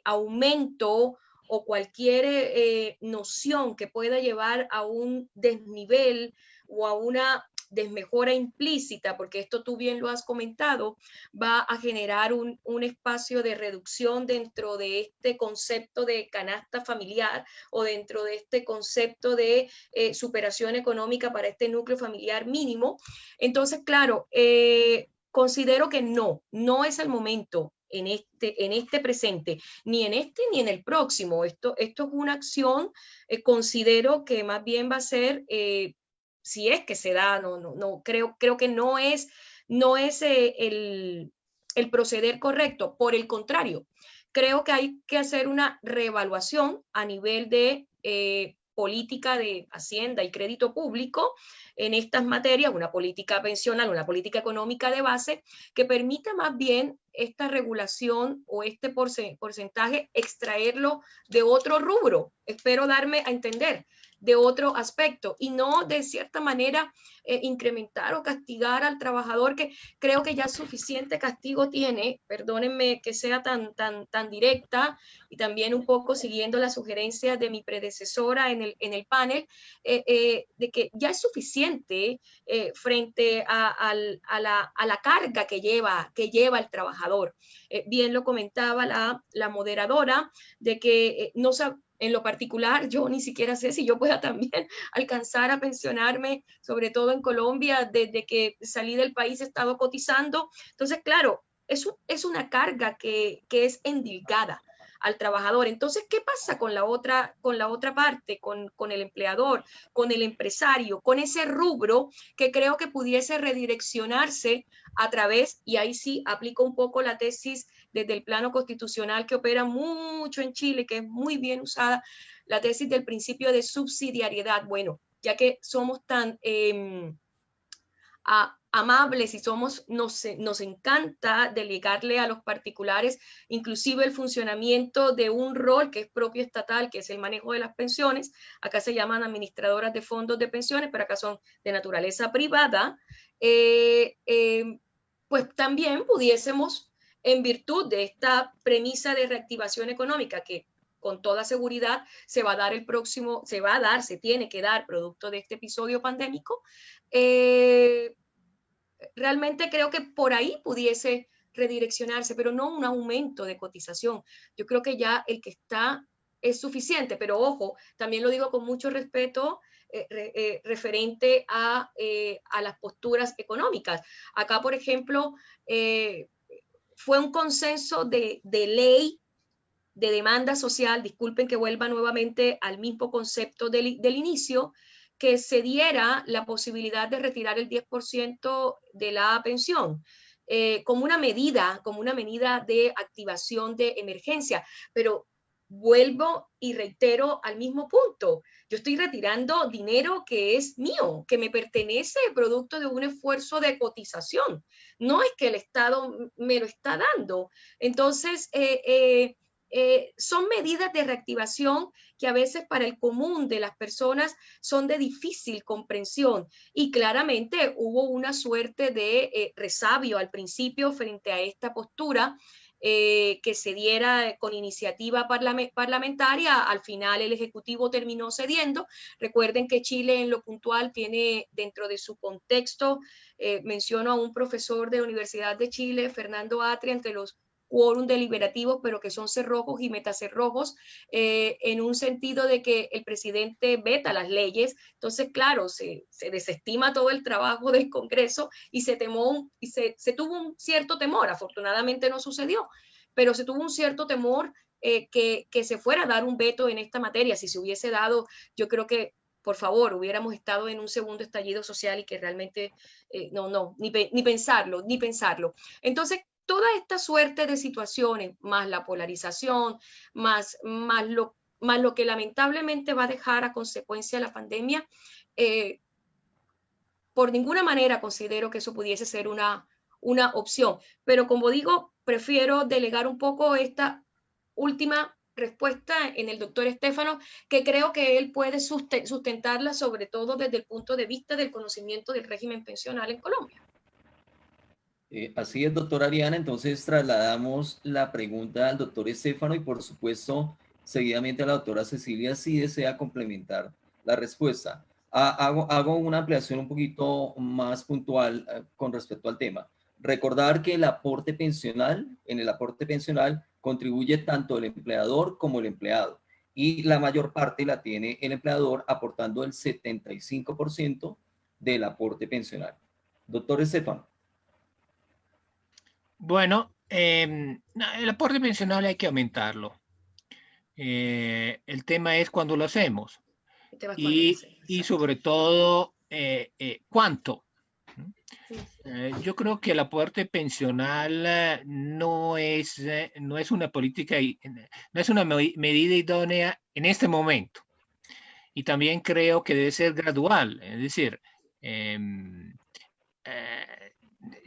aumento o cualquier noción que pueda llevar a un desnivel o a una desmejora implícita, porque esto tú bien lo has comentado, va a generar un espacio de reducción dentro de este concepto de canasta familiar o dentro de este concepto de superación económica para este núcleo familiar mínimo. Entonces, claro, considero que no es el momento en este presente, ni en este ni en el próximo. Esto es una acción, considero que más bien va a ser, si es que se da, creo que no es el proceder correcto. Por el contrario, creo que hay que hacer una reevaluación a nivel de política de Hacienda y crédito público en estas materias, una política pensional, una política económica de base que permita más bien esta regulación o este porcentaje, extraerlo de otro rubro. Espero darme a entender, de otro aspecto, y no de cierta manera incrementar o castigar al trabajador, que creo que ya suficiente castigo tiene. Perdónenme que sea tan directa, y también un poco siguiendo las sugerencias de mi predecesora en el panel, de que ya es suficiente frente a la carga que lleva el trabajador. Bien lo comentaba la moderadora, de que no sabe. En lo particular, yo ni siquiera sé si yo pueda también alcanzar a pensionarme, sobre todo en Colombia. Desde que salí del país he estado cotizando. Entonces, claro, es una carga que es endilgada al trabajador. Entonces, ¿qué pasa con la otra parte, con el empleador, con el empresario, con ese rubro que creo que pudiese redireccionarse a través, y ahí sí aplico un poco la tesis desde el plano constitucional que opera mucho en Chile, que es muy bien usada, la tesis del principio de subsidiariedad? Bueno, ya que somos tan amables y nos encanta delegarle a los particulares inclusive el funcionamiento de un rol que es propio estatal, que es el manejo de las pensiones. Acá se llaman administradoras de fondos de pensiones, pero acá son de naturaleza privada. Pues también pudiésemos, en virtud de esta premisa de reactivación económica, que con toda seguridad se se tiene que dar producto de este episodio pandémico, realmente creo que por ahí pudiese redireccionarse, pero no un aumento de cotización. Yo creo que ya el que está es suficiente, pero ojo, también lo digo con mucho respeto referente a las posturas económicas. Acá, por ejemplo, fue un consenso de ley de demanda social, disculpen que vuelva nuevamente al mismo concepto del inicio, que se diera la posibilidad de retirar el 10% de la pensión, como una medida de activación de emergencia. Pero vuelvo y reitero al mismo punto. Yo estoy retirando dinero que es mío, que me pertenece, producto de un esfuerzo de cotización. No es que el Estado me lo está dando. Entonces, son medidas de reactivación que a veces para el común de las personas son de difícil comprensión, y claramente hubo una suerte de resabio al principio frente a esta postura que se diera con iniciativa parlamentaria. Al final el Ejecutivo terminó cediendo. Recuerden que Chile en lo puntual tiene dentro de su contexto, menciono a un profesor de la Universidad de Chile, Fernando Atria, entre los quórum deliberativos, pero que son cerrojos y metacerrojos, en un sentido de que el presidente veta las leyes. Entonces, claro, se desestima todo el trabajo del Congreso y se tuvo un cierto temor. Afortunadamente no sucedió, pero se tuvo un cierto temor que se fuera a dar un veto en esta materia. Si se hubiese dado, yo creo que, por favor, hubiéramos estado en un segundo estallido social, y que realmente ni pensarlo. Entonces, toda esta suerte de situaciones, más la polarización, más lo que lamentablemente va a dejar a consecuencia la pandemia, por ninguna manera considero que eso pudiese ser una opción. Pero como digo, prefiero delegar un poco esta última respuesta en el doctor Estéfano, que creo que él puede sustentarla, sobre todo desde el punto de vista del conocimiento del régimen pensional en Colombia. Así es, doctora Ariana. Entonces trasladamos la pregunta al doctor Estéfano y por supuesto seguidamente a la doctora Cecilia si desea complementar la respuesta. Hago una ampliación un poquito más puntual con respecto al tema. Recordar que en el aporte pensional contribuye tanto el empleador como el empleado, y la mayor parte la tiene el empleador, aportando el 75% del aporte pensional. Doctor Estéfano. Bueno, el aporte pensional hay que aumentarlo. El tema es cuándo lo hacemos y sobre todo cuánto. Yo creo que el aporte pensional no es una política, no es una medida idónea en este momento. Y también creo que debe ser gradual, es decir,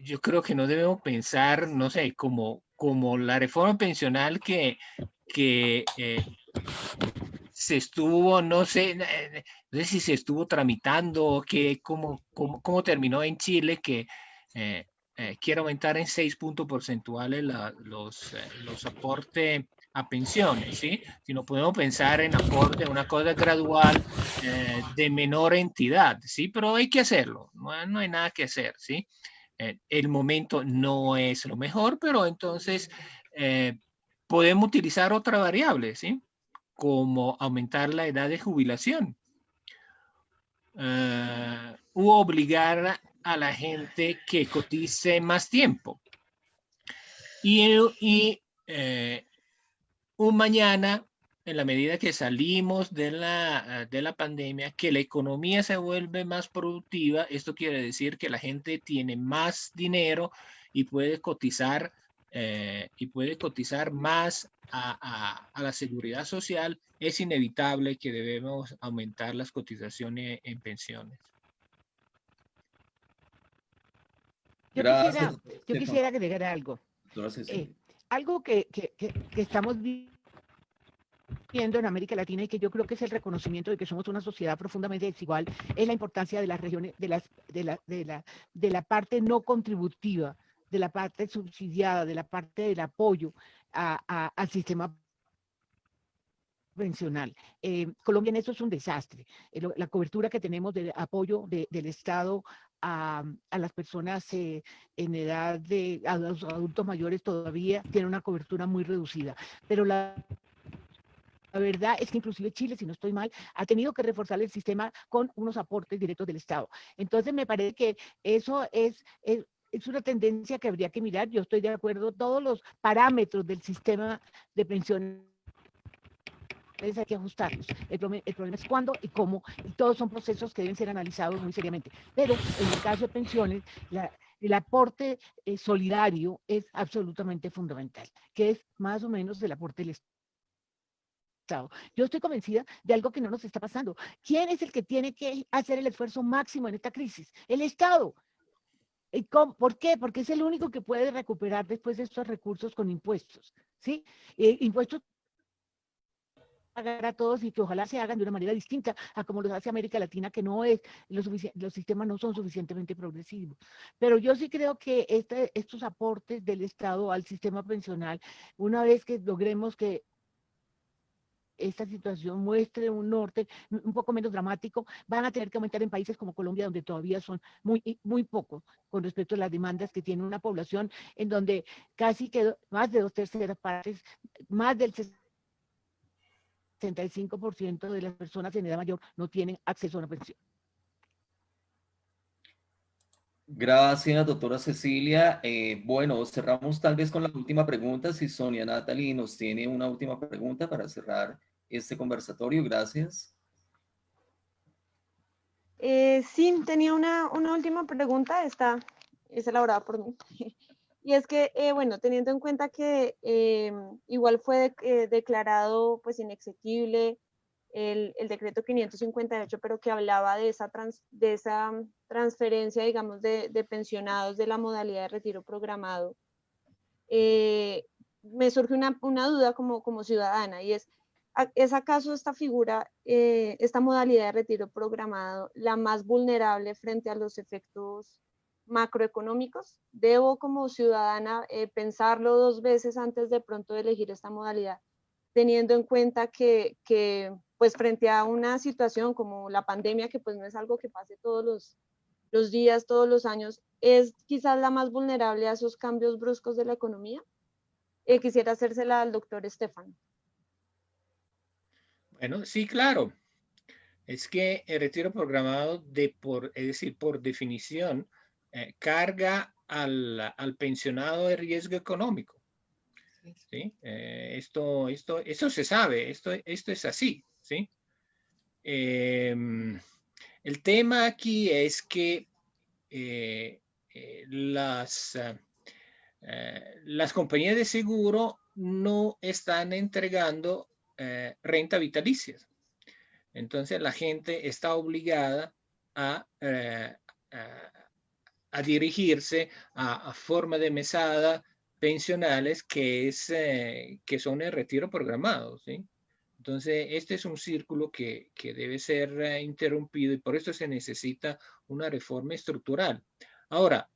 yo creo que no debemos pensar, no sé, como la reforma pensional que se estuvo, no sé si se estuvo tramitando o cómo terminó en Chile, que quiere aumentar en 6 puntos porcentuales los aportes a pensiones, ¿sí? Si no podemos pensar en aporte, una cosa gradual de menor entidad, ¿sí? Pero hay que hacerlo, no hay nada que hacer, ¿sí? El momento no es lo mejor, pero entonces podemos utilizar otra variable, ¿sí? Como aumentar la edad de jubilación u obligar a la gente que cotice más tiempo. Y un mañana, en la medida que salimos de la pandemia, que la economía se vuelve más productiva, esto quiere decir que la gente tiene más dinero y puede cotizar más a la seguridad social. Es inevitable que debemos aumentar las cotizaciones en pensiones. Gracias, Yo quisiera agregar algo. Algo que estamos viendo en América Latina y que yo creo que es el reconocimiento de que somos una sociedad profundamente desigual, es la importancia de las regiones, de la parte no contributiva, de la parte subsidiada, de la parte del apoyo al sistema pensional. Colombia en eso es un desastre. La cobertura que tenemos de apoyo del Estado a las personas en edad a los adultos mayores todavía tiene una cobertura muy reducida. Pero la verdad es que inclusive Chile, si no estoy mal, ha tenido que reforzar el sistema con unos aportes directos del Estado. Entonces me parece que eso es una tendencia que habría que mirar. Yo estoy de acuerdo, todos los parámetros del sistema de pensiones hay que ajustarlos. El problema es cuándo y cómo, y todos son procesos que deben ser analizados muy seriamente. Pero en el caso de pensiones, el aporte solidario es absolutamente fundamental, que es más o menos el aporte del Estado. Yo estoy convencida de algo que no nos está pasando. ¿Quién es el que tiene que hacer el esfuerzo máximo en esta crisis? El Estado. ¿Por qué? Porque es el único que puede recuperar después de estos recursos con impuestos, ¿sí? Impuestos pagar a todos y que ojalá se hagan de una manera distinta a como lo hace América Latina, que no es, los sistemas no son suficientemente progresivos. Pero yo sí creo que estos aportes del Estado al sistema pensional, una vez que logremos que esta situación muestre un norte un poco menos dramático, van a tener que aumentar en países como Colombia, donde todavía son muy pocos con respecto a las demandas que tiene una población en donde casi que más de 2/3 partes, más del 65% de las personas en edad mayor no tienen acceso a una pensión. Gracias, doctora Cecilia. Bueno, cerramos tal vez con la última pregunta. Si Sonia Natalie nos tiene una última pregunta para cerrar este conversatorio. Gracias. Sí, tenía una última pregunta, esta es elaborada por mí. Y es que, bueno, teniendo en cuenta que igual fue declarado pues inexequible el decreto 558, pero que hablaba de esa transferencia, digamos, de pensionados de la modalidad de retiro programado, me surge una duda como ciudadana, y ¿es acaso esta figura, esta modalidad de retiro programado, la más vulnerable frente a los efectos macroeconómicos? ¿Debo como ciudadana pensarlo 2 veces antes de pronto de elegir esta modalidad, teniendo en cuenta que pues frente a una situación como la pandemia, que pues no es algo que pase todos los días, todos los años, es quizás la más vulnerable a esos cambios bruscos de la economía? Quisiera hacérsela al doctor Estefan. Bueno, sí, claro. Es que el retiro programado, es decir, por definición, carga al pensionado de riesgo económico. ¿Sí? Esto se sabe, esto es así. ¿Sí? El tema aquí es que las compañías de seguro no están entregando renta vitalicia. Entonces la gente está obligada a a dirigirse a forma de mesada pensionales que son el retiro programado, ¿sí? Entonces, este es un círculo que debe ser interrumpido y por eso se necesita una reforma estructural. Ahora,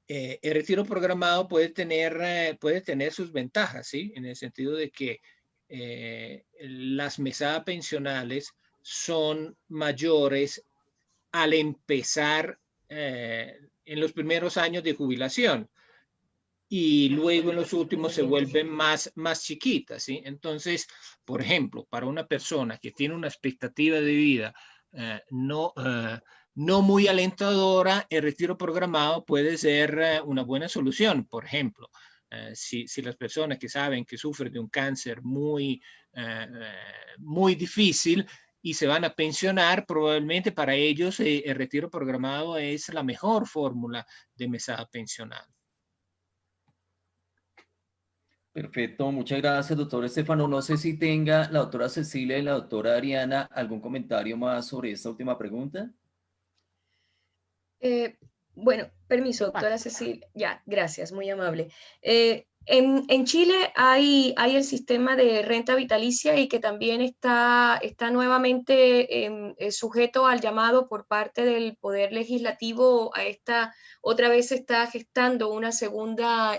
el retiro programado puede tener sus ventajas, ¿sí? En el sentido de que las mesadas pensionales son mayores al empezar en los primeros años de jubilación y luego en los últimos se vuelven más chiquitas, ¿sí? Entonces, por ejemplo, para una persona que tiene una expectativa de vida no muy alentadora, el retiro programado puede ser una buena solución. Por ejemplo, si las personas que saben que sufren de un cáncer muy difícil y se van a pensionar, probablemente para ellos el retiro programado es la mejor fórmula de mesada pensional. Perfecto, muchas gracias, doctor Estefano. No sé si tenga la doctora Cecilia y la doctora Ariana algún comentario más sobre esta última pregunta. Bueno, permiso, doctora Cecilia. Ya, gracias, muy amable. En Chile hay el sistema de renta vitalicia y que también está nuevamente sujeto al llamado por parte del Poder Legislativo. Otra vez se está gestando una segunda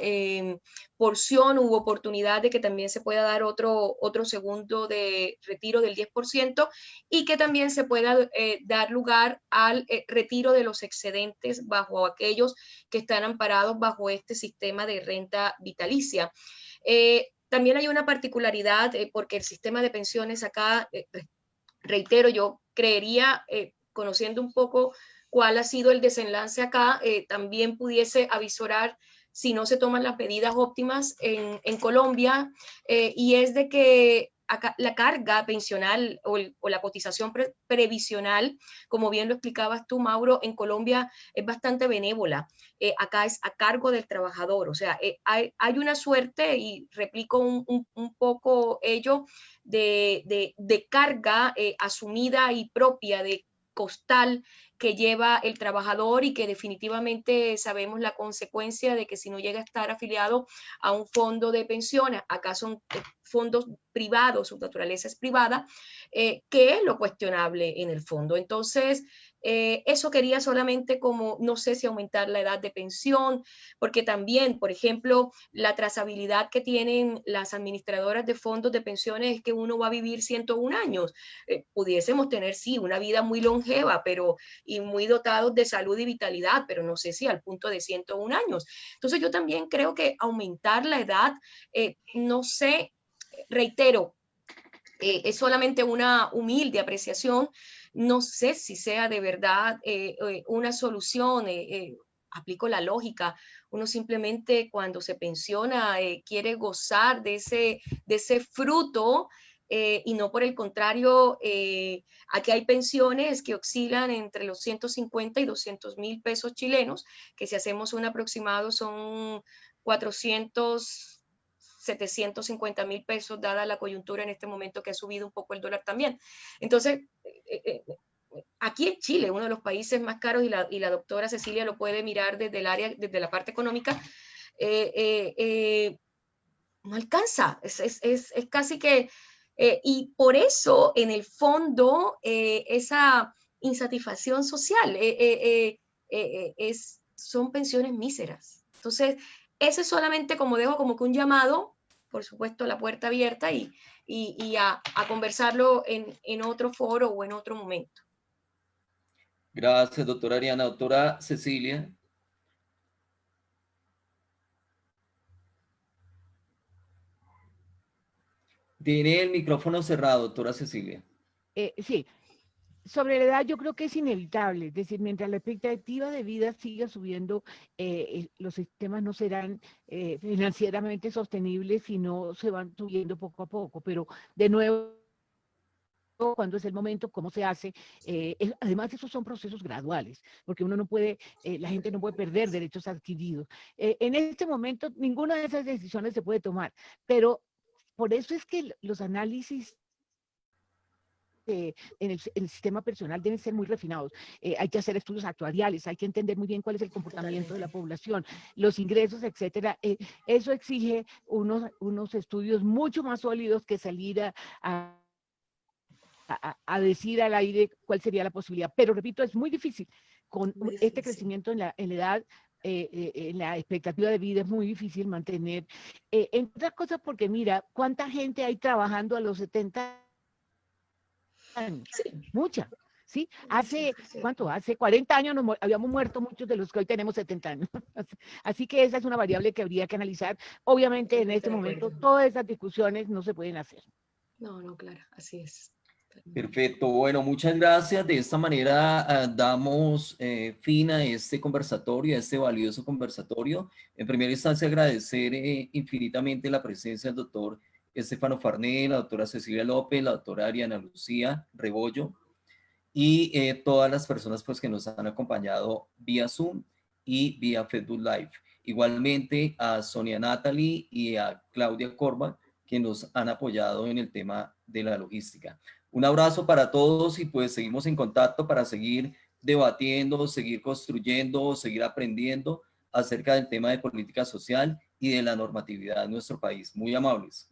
porción u oportunidad de que también se pueda dar otro segundo de retiro del 10% y que también se pueda dar lugar al retiro de los excedentes bajo aquellos que están amparados bajo este sistema de renta vitalicia. También hay una particularidad porque el sistema de pensiones acá, reitero, yo creería, conociendo un poco cuál ha sido el desenlace acá, también pudiese avisorar si no se toman las medidas óptimas en Colombia, y es de que acá la carga pensional o la cotización previsional, como bien lo explicabas tú, Mauro, en Colombia es bastante benévola. Acá es a cargo del trabajador, o sea, hay una suerte, y replico un poco ello, de carga asumida y propia de costal que lleva el trabajador y que definitivamente sabemos la consecuencia de que si no llega a estar afiliado a un fondo de pensiones, acá son fondos privados, su naturaleza es privada, que es lo cuestionable en el fondo. Entonces, eso quería solamente como, no sé si aumentar la edad de pensión, porque también, por ejemplo, la trazabilidad que tienen las administradoras de fondos de pensiones es que uno va a vivir 101 años. Pudiésemos tener, sí, una vida muy longeva, y muy dotados de salud y vitalidad, pero no sé si al punto de 101 años. Entonces yo también creo que aumentar la edad, no sé, reitero, es solamente una humilde apreciación, no sé si sea de verdad una solución. Aplico la lógica, uno simplemente cuando se pensiona quiere gozar de ese fruto, y no por el contrario. Aquí hay pensiones que oscilan entre los 150 y 200.000 pesos chilenos, que si hacemos un aproximado son 750.000 pesos, dada la coyuntura en este momento que ha subido un poco el dólar también. Entonces, aquí en Chile, uno de los países más caros, y la doctora Cecilia lo puede mirar desde la parte económica, no alcanza, es casi que, y por eso en el fondo esa insatisfacción social son pensiones míseras. Entonces, ese es solamente como dejo como que un llamado, por supuesto la puerta abierta, y a conversarlo en otro foro o en otro momento. Gracias, doctora Ariana. Doctora Cecilia. Tiene el micrófono cerrado, doctora Cecilia. Sí, sobre la edad yo creo que es inevitable, es decir, mientras la expectativa de vida siga subiendo, los sistemas no serán financieramente sostenibles, y no se van subiendo poco a poco, pero de nuevo, cuando es el momento, cómo se hace. Además, esos son procesos graduales, porque uno no puede, la gente no puede perder derechos adquiridos. En este momento, ninguna de esas decisiones se puede tomar, pero por eso es que los análisis en el sistema personal deben ser muy refinados. Hay que hacer estudios actuariales, hay que entender muy bien cuál es el comportamiento de la población, los ingresos, etcétera. Eso exige unos estudios mucho más sólidos que salir a decir al aire cuál sería la posibilidad. Pero repito, es muy difícil. Con este crecimiento en la edad, en la expectativa de vida es muy difícil mantener. Entre otras cosas porque mira, ¿cuánta gente hay trabajando a los 70 años? Sí. Mucha. ¿Sí? ¿Cuánto? Hace 40 años habíamos muerto muchos de los que hoy tenemos 70 años. Así que esa es una variable que habría que analizar. Obviamente en este momento todas esas discusiones no se pueden hacer. No, claro, así es. Perfecto, bueno, muchas gracias. De esta manera damos fin a este conversatorio, a este valioso conversatorio. En primera instancia, agradecer infinitamente la presencia del doctor Estefano Farné, la doctora Cecilia López, la doctora Ariana Lucía Rebollo y todas las personas pues, que nos han acompañado vía Zoom y vía Facebook Live. Igualmente a Sonia Natalie y a Claudia Corba, que nos han apoyado en el tema de la logística. Un abrazo para todos y pues seguimos en contacto para seguir debatiendo, seguir construyendo, seguir aprendiendo acerca del tema de política social y de la normatividad de nuestro país. Muy amables.